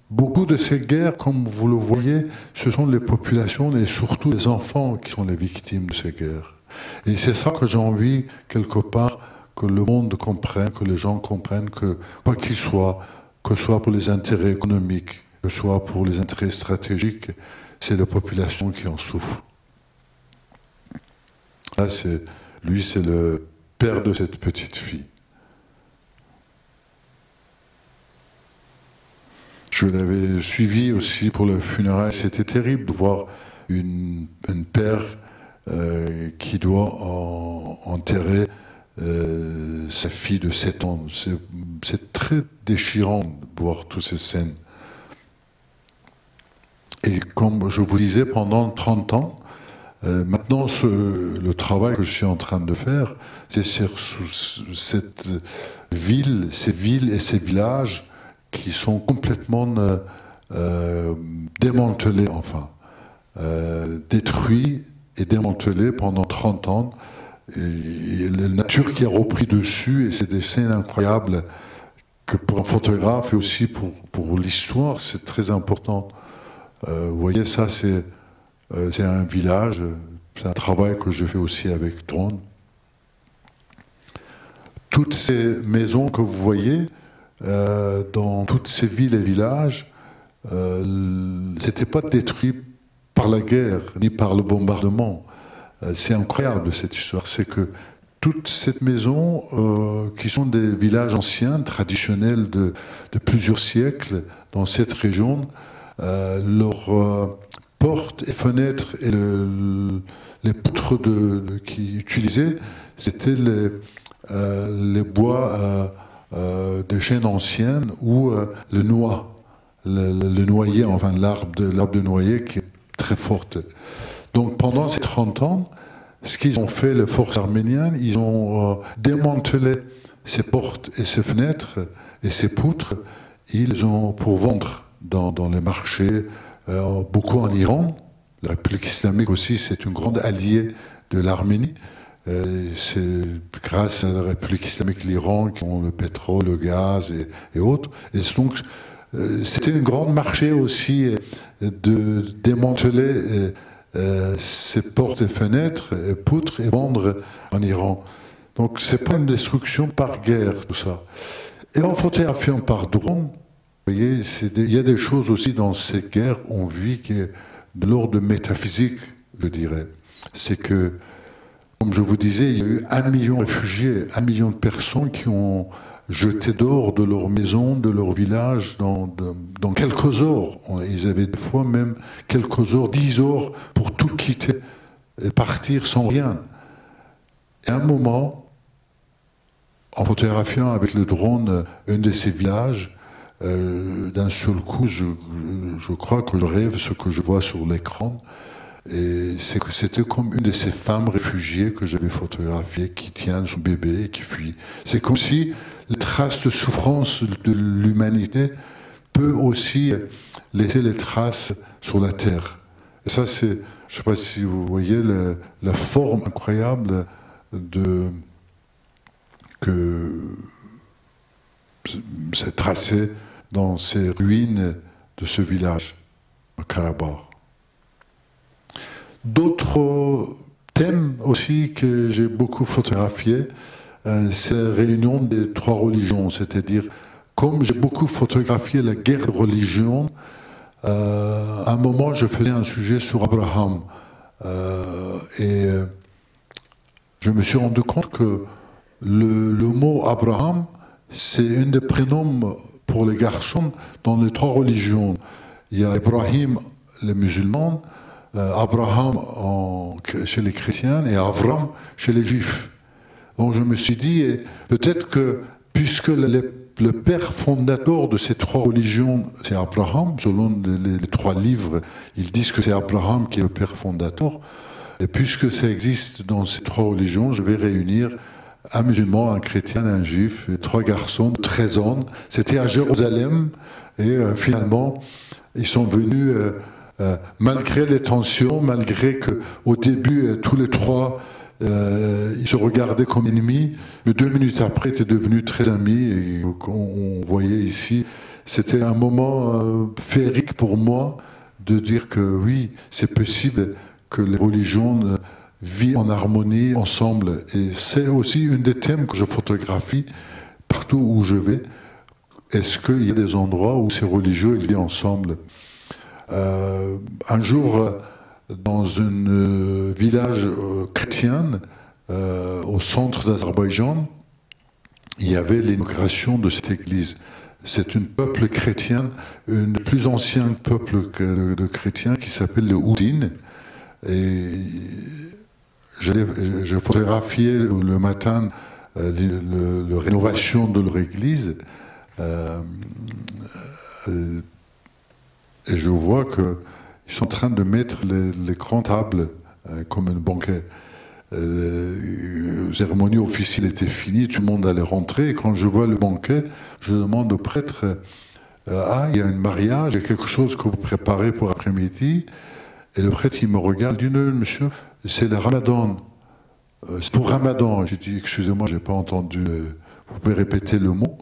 beaucoup de ces guerres, comme vous le voyez, ce sont les populations et surtout les enfants qui sont les victimes de ces guerres. Et c'est ça que j'ai envie, quelque part, que le monde comprenne, que les gens comprennent que, quoi qu'il soit, que ce soit pour les intérêts économiques, que ce soit pour les intérêts stratégiques, c'est la population qui en souffre. Là, lui, c'est le père de cette petite fille. Je l'avais suivi aussi pour le funérail. C'était terrible de voir une père qui doit enterrer sa fille de 7 ans. C'est très déchirant de voir toutes ces scènes. Et comme je vous disais, pendant 30 ans, maintenant, le travail que je suis en train de faire, c'est sur cette ville, ces villes et ces villages qui sont complètement démantelés, enfin, détruits et démantelés pendant 30 ans. Et la nature qui a repris dessus, et c'est des scènes incroyables que pour un photographe et aussi pour l'histoire, c'est très important. Vous voyez, ça, c'est un village, c'est un travail que je fais aussi avec drone. Toutes ces maisons que vous voyez, dans toutes ces villes et villages, n'étaient pas détruits par la guerre, ni par le bombardement. C'est incroyable cette histoire, c'est que toutes ces maisons, qui sont des villages anciens, traditionnels de plusieurs siècles dans cette région, leurs portes et fenêtres et les poutres qu'ils utilisaient, c'était les bois de chênes anciennes ou le noix, le noyer, enfin l'arbre de noyer qui est très forte. Donc pendant ces 30 ans, ce qu'ils ont fait, les forces arméniennes, ils ont démantelé ces portes et ces fenêtres et ces poutres, ils ont pour vendre dans les marchés, beaucoup en Iran. La République islamique aussi, c'est une grande alliée de l'Arménie. C'est grâce à la République islamique l'Iran qui ont le pétrole, le gaz et autres. Et donc, c'était un grand marché aussi de démanteler ces portes et fenêtres, et poutres, et vendre en Iran. Donc c'est pas une destruction par guerre, tout ça. Et en photographiant par drone, vous voyez, il y a des choses aussi dans cette guerre, on vit qui est de l'ordre métaphysique, je dirais. C'est que, comme je vous disais, il y a eu 1 million de réfugiés, 1 million de personnes qui ont jeté dehors de leur maison, de leur village, dans quelques heures. Ils avaient des fois même quelques heures, 10 heures, pour tout quitter et partir sans rien. Et à un moment, en photographiant avec le drone un de ces villages, d'un seul coup, je crois que je rêve ce que je vois sur l'écran. Et c'est que c'était comme une de ces femmes réfugiées que j'avais photographiées qui tient son bébé et qui fuit. C'est comme si les traces de souffrance de l'humanité peut aussi laisser les traces sur la terre. Et ça, c'est, je ne sais pas si vous voyez la forme incroyable que c'est tracé dans ces ruines de ce village, à Karabakh. D'autres thèmes aussi que j'ai beaucoup photographiés, c'est la réunion des 3 religions, c'est-à-dire, comme j'ai beaucoup photographié la guerre de religion, à un moment je faisais un sujet sur Abraham, et je me suis rendu compte que le mot Abraham, c'est un des prénoms pour les garçons dans les 3 religions. Il y a Ibrahim, les musulmans, Abraham chez les chrétiens et Avram chez les juifs. Donc je me suis dit, peut-être que, puisque le père fondateur de ces 3 religions, c'est Abraham, selon les 3 livres, ils disent que c'est Abraham qui est le père fondateur, et puisque ça existe dans ces 3 religions, je vais réunir un musulman, un chrétien, un juif, et 3 garçons de 13 ans. C'était à Jérusalem, et finalement, ils sont venus, malgré les tensions, malgré qu'au début, tous les 3, ils se regardaient comme ennemis, mais 2 minutes après, ils étaient devenus très amis, et on voyait ici, c'était un moment féerique pour moi, de dire que oui, c'est possible que les religions vivent en harmonie ensemble. Et c'est aussi un des thèmes que je photographie partout où je vais. Est-ce qu'il y a des endroits où ces religieux vivent ensemble? Un jour, dans un village chrétien, au centre d'Azerbaïdjan, il y avait l'inauguration de cette église. C'est un peuple chrétien, un des plus anciens peuples de chrétiens qui s'appelle le Oudine. Et j'ai photographié le matin la rénovation de leur église, et je vois qu'ils sont en train de mettre les grandes tables comme un banquet. La cérémonie officielle était finie, tout le monde allait rentrer, et quand je vois le banquet, je demande au prêtre, ah, il y a un mariage, il y a quelque chose que vous préparez pour après-midi? Et le prêtre, il me regarde, il dit, non, monsieur, c'est le Ramadan. C'est pour Ramadan. J'ai dit, excusez-moi, je n'ai pas entendu, vous pouvez répéter le mot?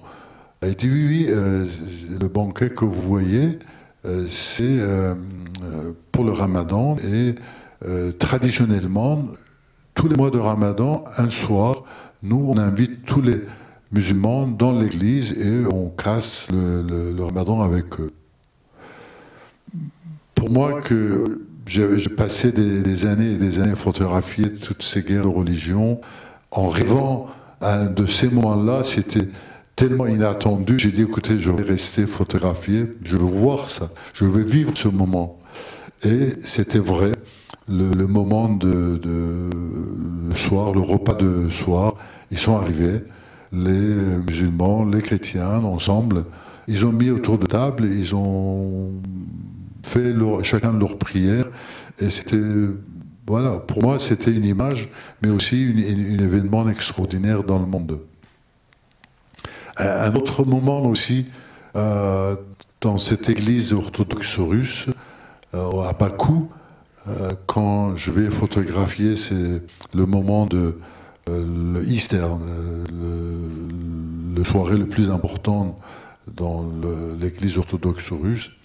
Il dit, oui, le banquet que vous voyez, c'est pour le Ramadan, et traditionnellement, tous les mois de Ramadan, un soir, nous, on invite tous les musulmans dans l'église et on casse le Ramadan avec eux. Pour moi, que j'ai passé des années et des années à photographier toutes ces guerres de religion, en rêvant de ces moments-là, c'était tellement inattendu. J'ai dit, écoutez, je vais rester photographié, je veux voir ça, je veux vivre ce moment. Et c'était vrai, le moment le soir, le repas de soir, ils sont arrivés, les musulmans, les chrétiens, ensemble, ils ont mis autour de table, ils ont fait chacun leur prière, et c'était, voilà, pour moi c'était une image, mais aussi un événement extraordinaire dans le monde. Un autre moment aussi, dans cette église orthodoxe russe, à Bakou, quand je vais photographier, c'est le moment de l'Easter, le soirée le plus important dans l'église orthodoxe russe.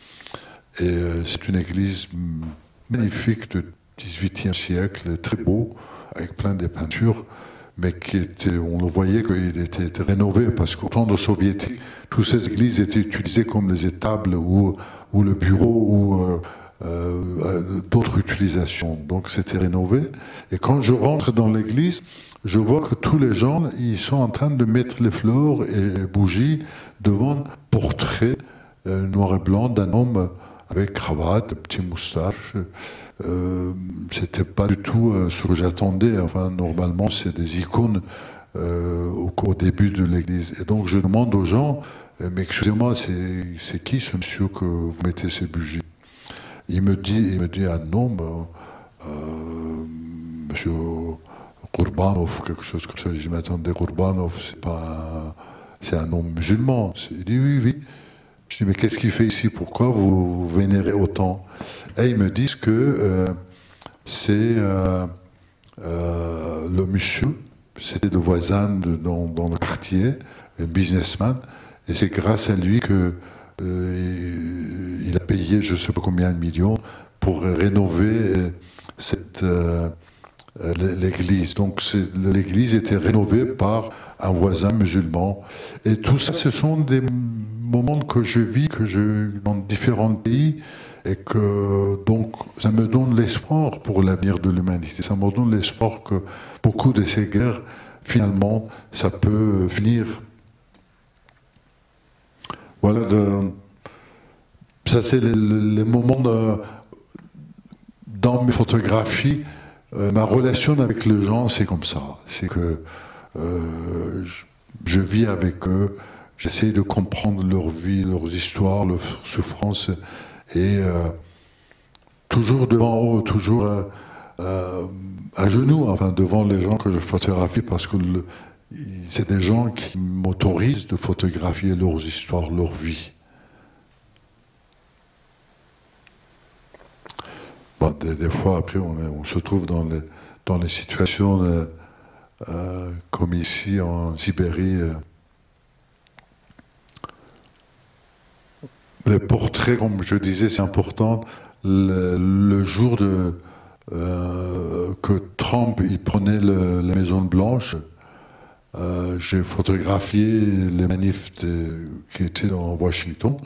Et c'est une église magnifique du XVIIIe siècle, très beau, avec plein de peintures. mais on le voyait qu'il était rénové, parce qu'au temps de soviétique, toutes ces églises étaient utilisées comme les étables ou le bureau ou d'autres utilisations. Donc c'était rénové. Et quand je rentre dans l'église, je vois que tous les gens, ils sont en train de mettre les fleurs et bougies devant un portrait noir et blanc d'un homme avec cravate, petit moustache. C'était pas du tout ce que j'attendais. Enfin, normalement, c'est des icônes au début de l'église. Et donc, je demande aux gens, mais excusez-moi, c'est qui ce monsieur que vous mettez ces bougies? Il me dit ah non, monsieur Kourbanov, quelque chose comme ça. Je dis, mais attendez, Kourbanov, c'est un nom musulman. Il dit oui. Je dis, mais qu'est-ce qu'il fait ici? Pourquoi vous vénérez autant? Et ils me disent que c'est le monsieur, c'était le voisin dans le quartier, un businessman, et c'est grâce à lui que il a payé je ne sais pas combien de millions pour rénover l'église. Donc l'église était rénovée par un voisin musulman. Et tout ça, ce sont des moments que je vis dans différents pays, et que donc ça me donne l'espoir pour l'avenir de l'humanité. Ça me donne l'espoir que beaucoup de ces guerres, finalement, ça peut finir. Voilà, ça c'est les moments dans mes photographies. Ma relation avec les gens, c'est comme ça. C'est que je vis avec eux, j'essaie de comprendre leur vie, leurs histoires, leurs souffrances, et toujours devant eux, toujours à genoux, enfin devant les gens que je photographie, parce que c'est des gens qui m'autorisent de photographier leurs histoires, leur vie. Bon, des fois, après, on se trouve dans les situations comme ici en Sibérie. Les portraits, comme je disais, c'est important. Le jour que Trump il prenait la Maison Blanche, j'ai photographié les manifs qui étaient dans Washington.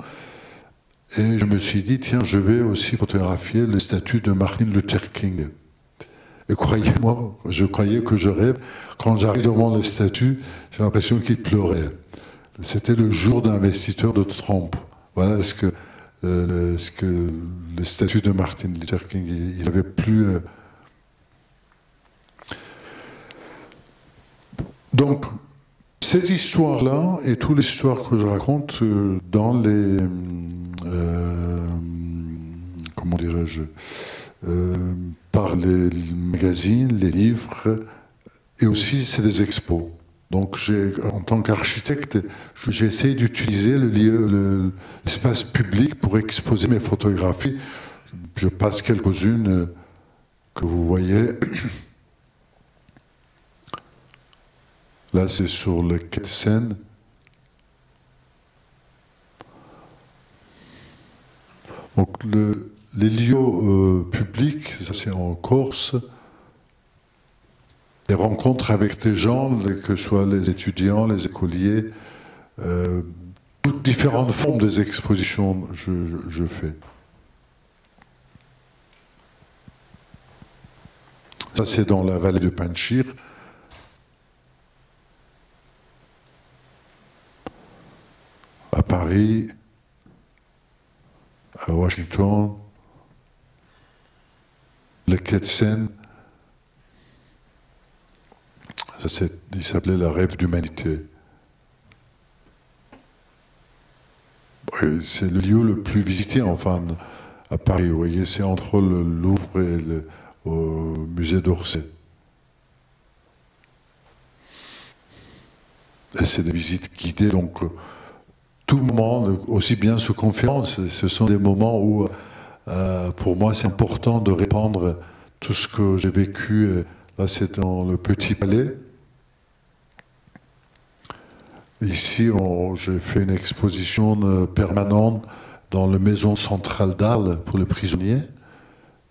Et je me suis dit, tiens, je vais aussi photographier le statut de Martin Luther King. Et croyez-moi, je croyais que je rêve. Quand j'arrive devant le statut, j'ai l'impression qu'il pleurait. C'était le jour d'investiture de Trump. Voilà ce que le statut de Martin Luther King, il avait plus... Donc, ces histoires-là, et toutes les histoires que je raconte dans les... comment dirais-je, par les magazines, les livres, et aussi c'est des expos. Donc en tant qu'architecte, j'essaie d'utiliser l'espace public pour exposer mes photographies. Je passe quelques-unes que vous voyez. Là, c'est sur le quai de Seine. Donc les lieux publics, ça c'est en Corse, les rencontres avec des gens, que ce soit les étudiants, les écoliers, toutes différentes formes des expositions je fais. Ça c'est dans la vallée de Panchir. À Paris, à Washington, le quai de Seine, il s'appelait la rêve d'humanité. C'est le lieu le plus visité, enfin, à Paris. Vous voyez, c'est entre le Louvre et le musée d'Orsay. Et c'est des visites guidées, donc tout moment, aussi bien sous conférence, ce sont des moments où, pour moi, c'est important de répandre tout ce que j'ai vécu. Là, c'est dans le Petit Palais. Ici, j'ai fait une exposition permanente dans la maison centrale d'Arles pour les prisonniers.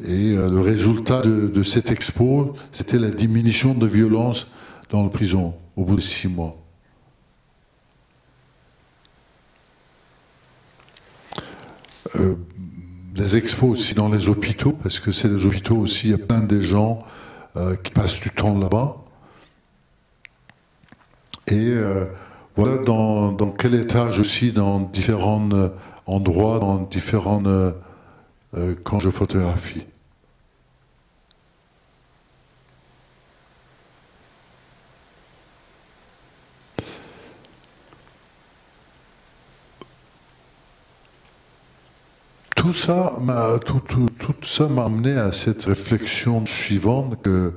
Et le résultat de cette expo, c'était la diminution de violence dans la prison au bout de 6 mois. Les expos aussi dans les hôpitaux, parce que c'est les hôpitaux aussi, il y a plein de gens qui passent du temps là-bas. Et voilà dans quel étage aussi, dans différents endroits, dans différents quand je photographie. Tout ça m'a amené à cette réflexion suivante que,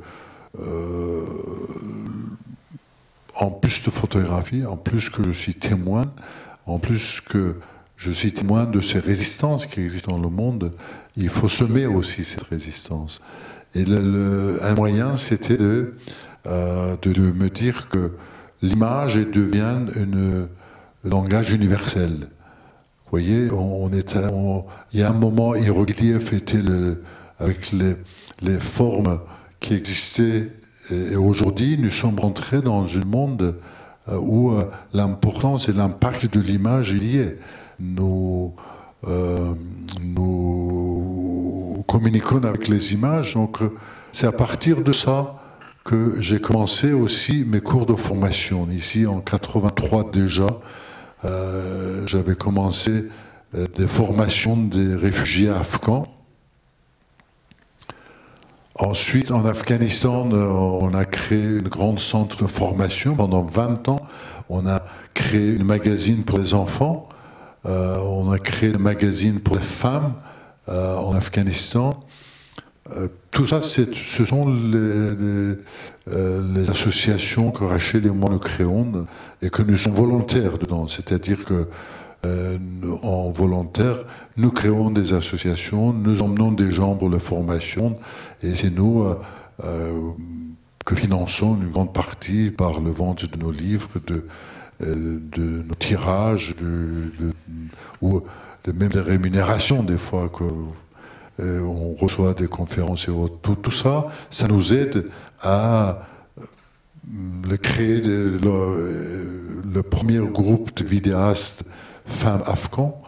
en plus de photographie, en plus que je suis témoin, en plus que je suis témoin de ces résistances qui existent dans le monde, il faut semer aussi cette résistance. Et un moyen, c'était de me dire que l'image devient un langage universel. Vous voyez, il y a un moment, hiéroglyphe était avec les formes qui existaient. Et aujourd'hui, nous sommes rentrés dans un monde où l'importance et l'impact de l'image est lié. Nous communiquons avec les images. Donc, c'est à partir de ça que j'ai commencé aussi mes cours de formation. Ici, en 83 déjà, j'avais commencé des formations des réfugiés afghans. Ensuite, en Afghanistan, on a créé un grand centre de formation. Pendant 20 ans, on a créé un magazine pour les enfants. On a créé un magazine pour les femmes en Afghanistan. Tout ça, ce sont les associations que Rachel et moi nous créons et que nous sommes volontaires dedans. C'est-à-dire que en volontaire, nous créons des associations, nous emmenons des gens pour la formation et c'est nous que finançons une grande partie par le vente de nos livres, de nos tirages, ou même des rémunérations des fois que on reçoit des conférences et autres. Tout ça, ça nous aide à créer le premier groupe de vidéastes femmes afghans,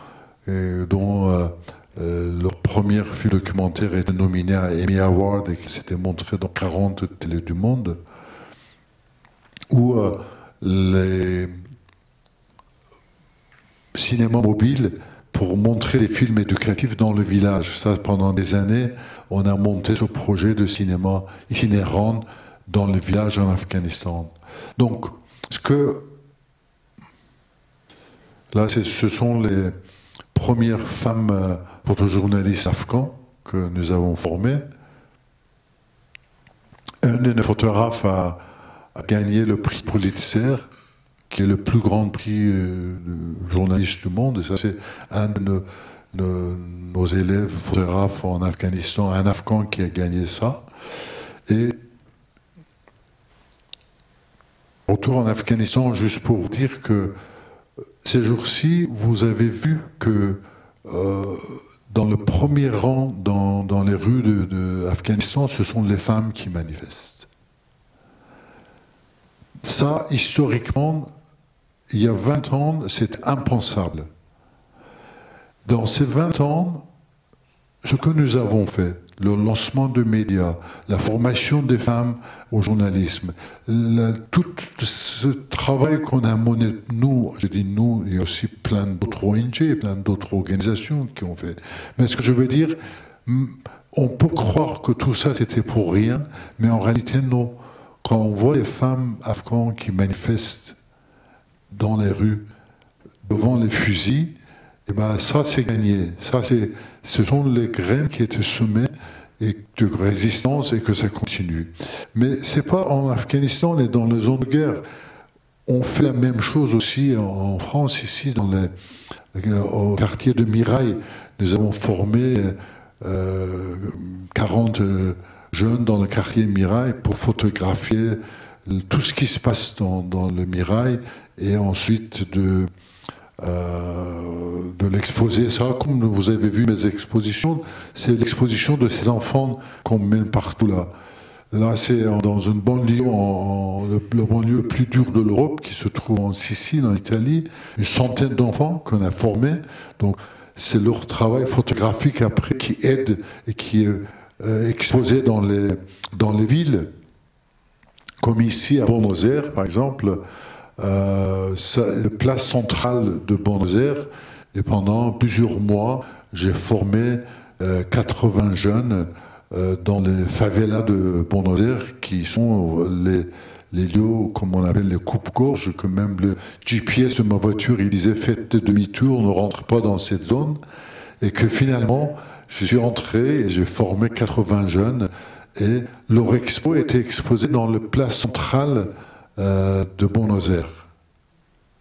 dont leur premier film documentaire était nominé à Emmy Award et qui s'était montré dans 40 télés du monde, où les cinémas mobiles pour montrer des films éducatifs dans le village. Ça, pendant des années, on a monté ce projet de cinéma itinérant dans le village en Afghanistan. Donc, là, ce sont les premières femmes photojournalistes afghans que nous avons formées. Un de nos photographes a gagné le prix Pulitzer, qui est le plus grand prix de journaliste du monde. Et ça, c'est un de nos élèves photographes en Afghanistan, un Afghan qui a gagné ça. Et retour en Afghanistan, juste pour vous dire que ces jours-ci, vous avez vu que dans le premier rang dans les rues d'Afghanistan, ce sont les femmes qui manifestent. Ça, historiquement, il y a 20 ans, c'est impensable. Dans ces 20 ans, ce que nous avons fait, le lancement de médias, la formation des femmes au journalisme, tout ce travail qu'on a mené, nous, je dis nous, il y a aussi plein d'autres ONG, plein d'autres organisations qui ont fait. Mais ce que je veux dire, on peut croire que tout ça c'était pour rien, mais en réalité non. Quand on voit les femmes afghanes qui manifestent dans les rues, devant les fusils, et ben ça c'est gagné. Ce sont les graines qui étaient semées et de résistance et que ça continue. Mais c'est pas en Afghanistan, on est dans les zones de guerre. On fait la même chose aussi en France, ici, au quartier de Mirail. Nous avons formé 40 jeunes dans le quartier Mirail pour photographier tout ce qui se passe dans le Mirail et ensuite de l'exposer. Ça, comme vous avez vu mes expositions, c'est l'exposition de ces enfants qu'on mène partout là. Là, c'est dans une banlieue, le banlieue le plus dur de l'Europe, qui se trouve en Sicile, en Italie. Une centaine d'enfants qu'on a formés. Donc, c'est leur travail photographique après qui aide et qui est exposé dans les villes. Comme ici à Buenos Aires, par exemple, la place centrale de Buenos Aires. Et pendant plusieurs mois, j'ai formé 80 jeunes dans les favelas de Buenos Aires, qui sont les lieux, comme on appelle les coupe-gorges, que même le GPS de ma voiture, il disait faites demi-tour, ne rentre pas dans cette zone. Et que finalement, je suis entré et j'ai formé 80 jeunes. Et leur expo était exposée dans le place centrale de Buenos Aires.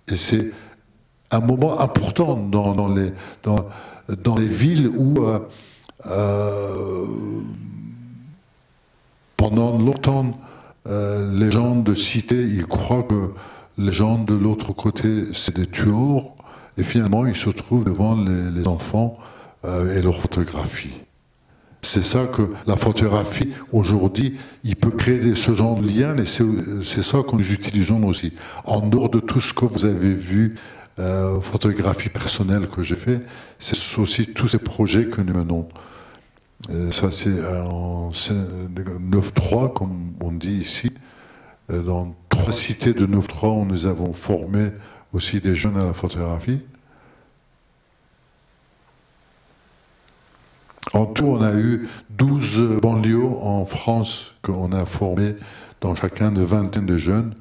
Et c'est un moment important dans les villes où pendant longtemps les gens de cité ils croient que les gens de l'autre côté c'est des tueurs et finalement ils se trouvent devant les enfants et leurs photographies. C'est ça que la photographie aujourd'hui il peut créer ce genre de lien et c'est ça que nous utilisons aussi. En dehors de tout ce que vous avez vu photographie personnelle que j'ai fait, c'est aussi tous ces projets que nous menons. Ça c'est en 9-3 comme on dit ici. Dans 3 cités de 9-3 nous avons formé aussi des jeunes à la photographie. En tout, on a eu 12 banlieues en France qu'on a formé dans chacun de vingtaine de jeunes.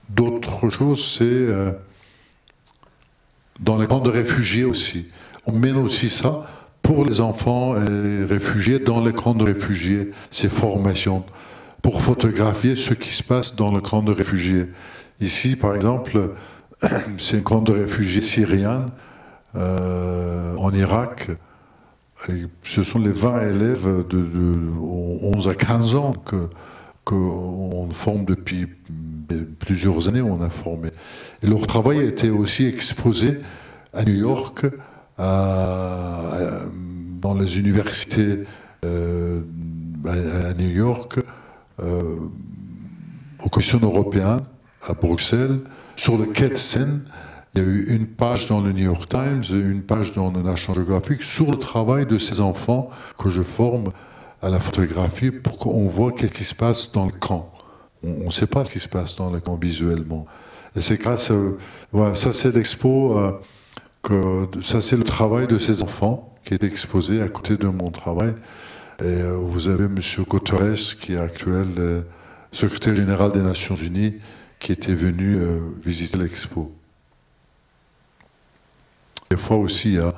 D'autres choses, c'est dans les camps de réfugiés aussi. On mène aussi ça pour les enfants et réfugiés dans les camps de réfugiés, ces formations, pour photographier ce qui se passe dans le camp de réfugiés. Ici, par exemple, c'est un camp de réfugiés syriens en Irak. Et ce sont les 20 élèves de 11 à 15 ans qu'on forme depuis plusieurs années, on a formé. Et leur travail a été aussi exposé à New York, dans les universités à New York, aux commissions européennes, à Bruxelles, sur le quai de Seine. Il y a eu une page dans le New York Times, une page dans le National Geographic sur le travail de ces enfants que je forme à la photographie pour qu'on voit qu'est-ce qui se passe dans le camp. On ne sait pas ce qui se passe dans le camp visuellement. Et c'est grâce à voilà, ça c'est l'expo, ça c'est le travail de ces enfants qui est exposé à côté de mon travail. Et vous avez M. Guterres, qui est actuel secrétaire général des Nations Unies, qui était venu visiter l'expo. Des fois aussi, il y a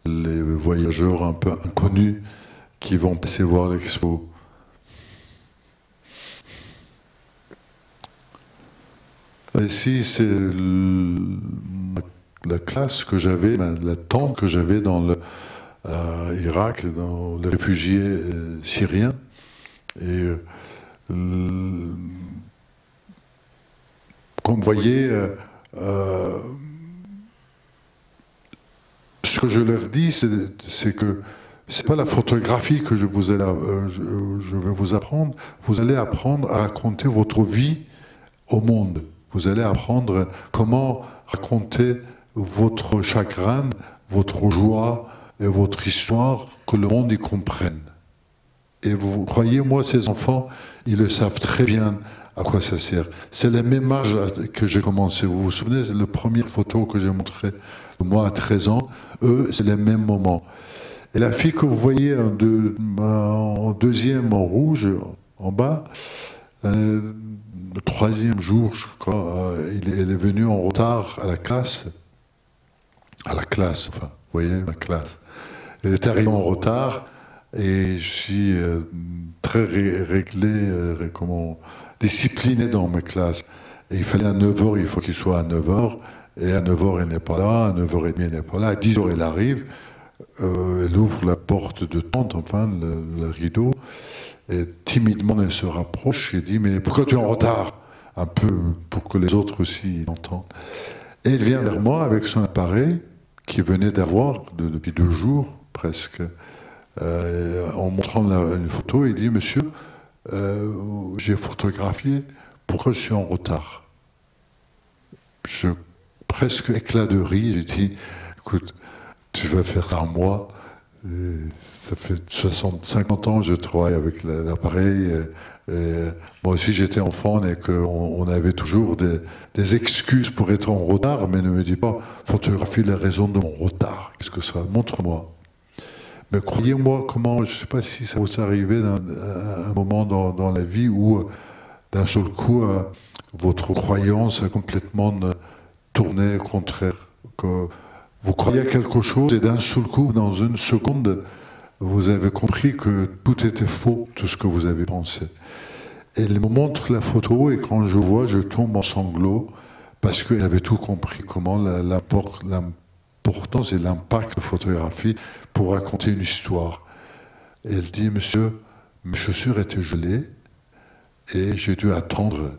les voyageurs un peu inconnus qui vont passer voir l'expo. Ici, c'est la classe que j'avais, la tente que j'avais dans l'Irak, dans les réfugiés syriens. Et comme vous voyez, ce que je leur dis, c'est que c'est pas la photographie que je vais vous apprendre. Vous allez apprendre à raconter votre vie au monde. Vous allez apprendre comment raconter votre chagrin, votre joie et votre histoire, que le monde y comprenne. Et vous croyez, moi, ces enfants, ils le savent très bien à quoi ça sert. C'est le même âge que j'ai commencé. Vous vous souvenez, c'est la première photo que j'ai montrée, moi à 13 ans. Eux, c'est les mêmes moments. Et la fille que vous voyez en deuxième en rouge, en bas, le troisième jour, je crois, elle est venue en retard à la classe. Enfin, vous voyez, ma classe. Elle est arrivée en retard et je suis très discipliné dans mes classes. Et il fallait à 9h, il faut qu'il soit à 9h. Et à 9h, elle n'est pas là, à 9h30, elle n'est pas là. À 10h, elle arrive. Elle ouvre la porte de tente, enfin, le rideau. Et timidement, elle se rapproche et dit « Mais pourquoi tu es en retard ?» Un peu pour que les autres aussi l'entendent. Et elle vient vers moi avec son appareil qu'il venait d'avoir depuis 2 jours, presque. en montrant une photo, il dit « Monsieur, j'ai photographié, pourquoi je suis en retard ?» Presque éclat de rire, j'ai dit « Écoute, tu vas faire ça en moi. Ça fait 50 ans que je travaille avec l'appareil. Moi aussi j'étais enfant et qu'on avait toujours des excuses pour être en retard, mais ne me dis pas photographie les raisons de mon retard. Qu'est-ce que ça montre-moi. Mais croyez-moi, comment, je ne sais pas si ça vous est arrivé à un moment dans la vie où d'un seul coup votre croyance a complètement tourné contraire. Que vous croyez à quelque chose et d'un seul coup, dans une seconde, vous avez compris que tout était faux, tout ce que vous avez pensé. Et il me montre la photo et quand je vois, je tombe en sanglots parce qu'il avait tout compris, comment l'importance et l'impact de la photographie pour raconter une histoire. Et elle dit, monsieur, mes chaussures étaient gelées et j'ai dû attendre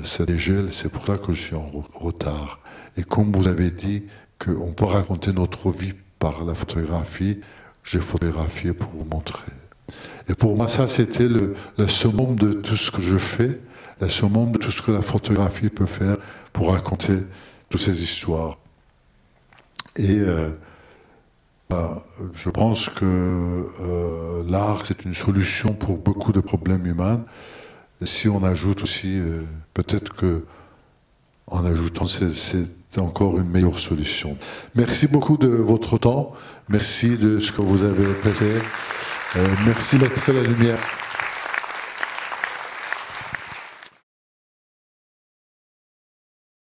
ça dégèle, c'est pour ça que je suis en retard. Et comme vous avez dit qu'on peut raconter notre vie par la photographie, j'ai photographié pour vous montrer. Et pour moi, ça, c'était le summum de tout ce que je fais, le summum de tout ce que la photographie peut faire pour raconter toutes ces histoires. Et je pense que l'art, c'est une solution pour beaucoup de problèmes humains. Et si on ajoute aussi, peut-être que en ajoutant, c'est encore une meilleure solution. Merci beaucoup de votre temps. Merci de ce que vous avez passé. Merci d'être la lumière.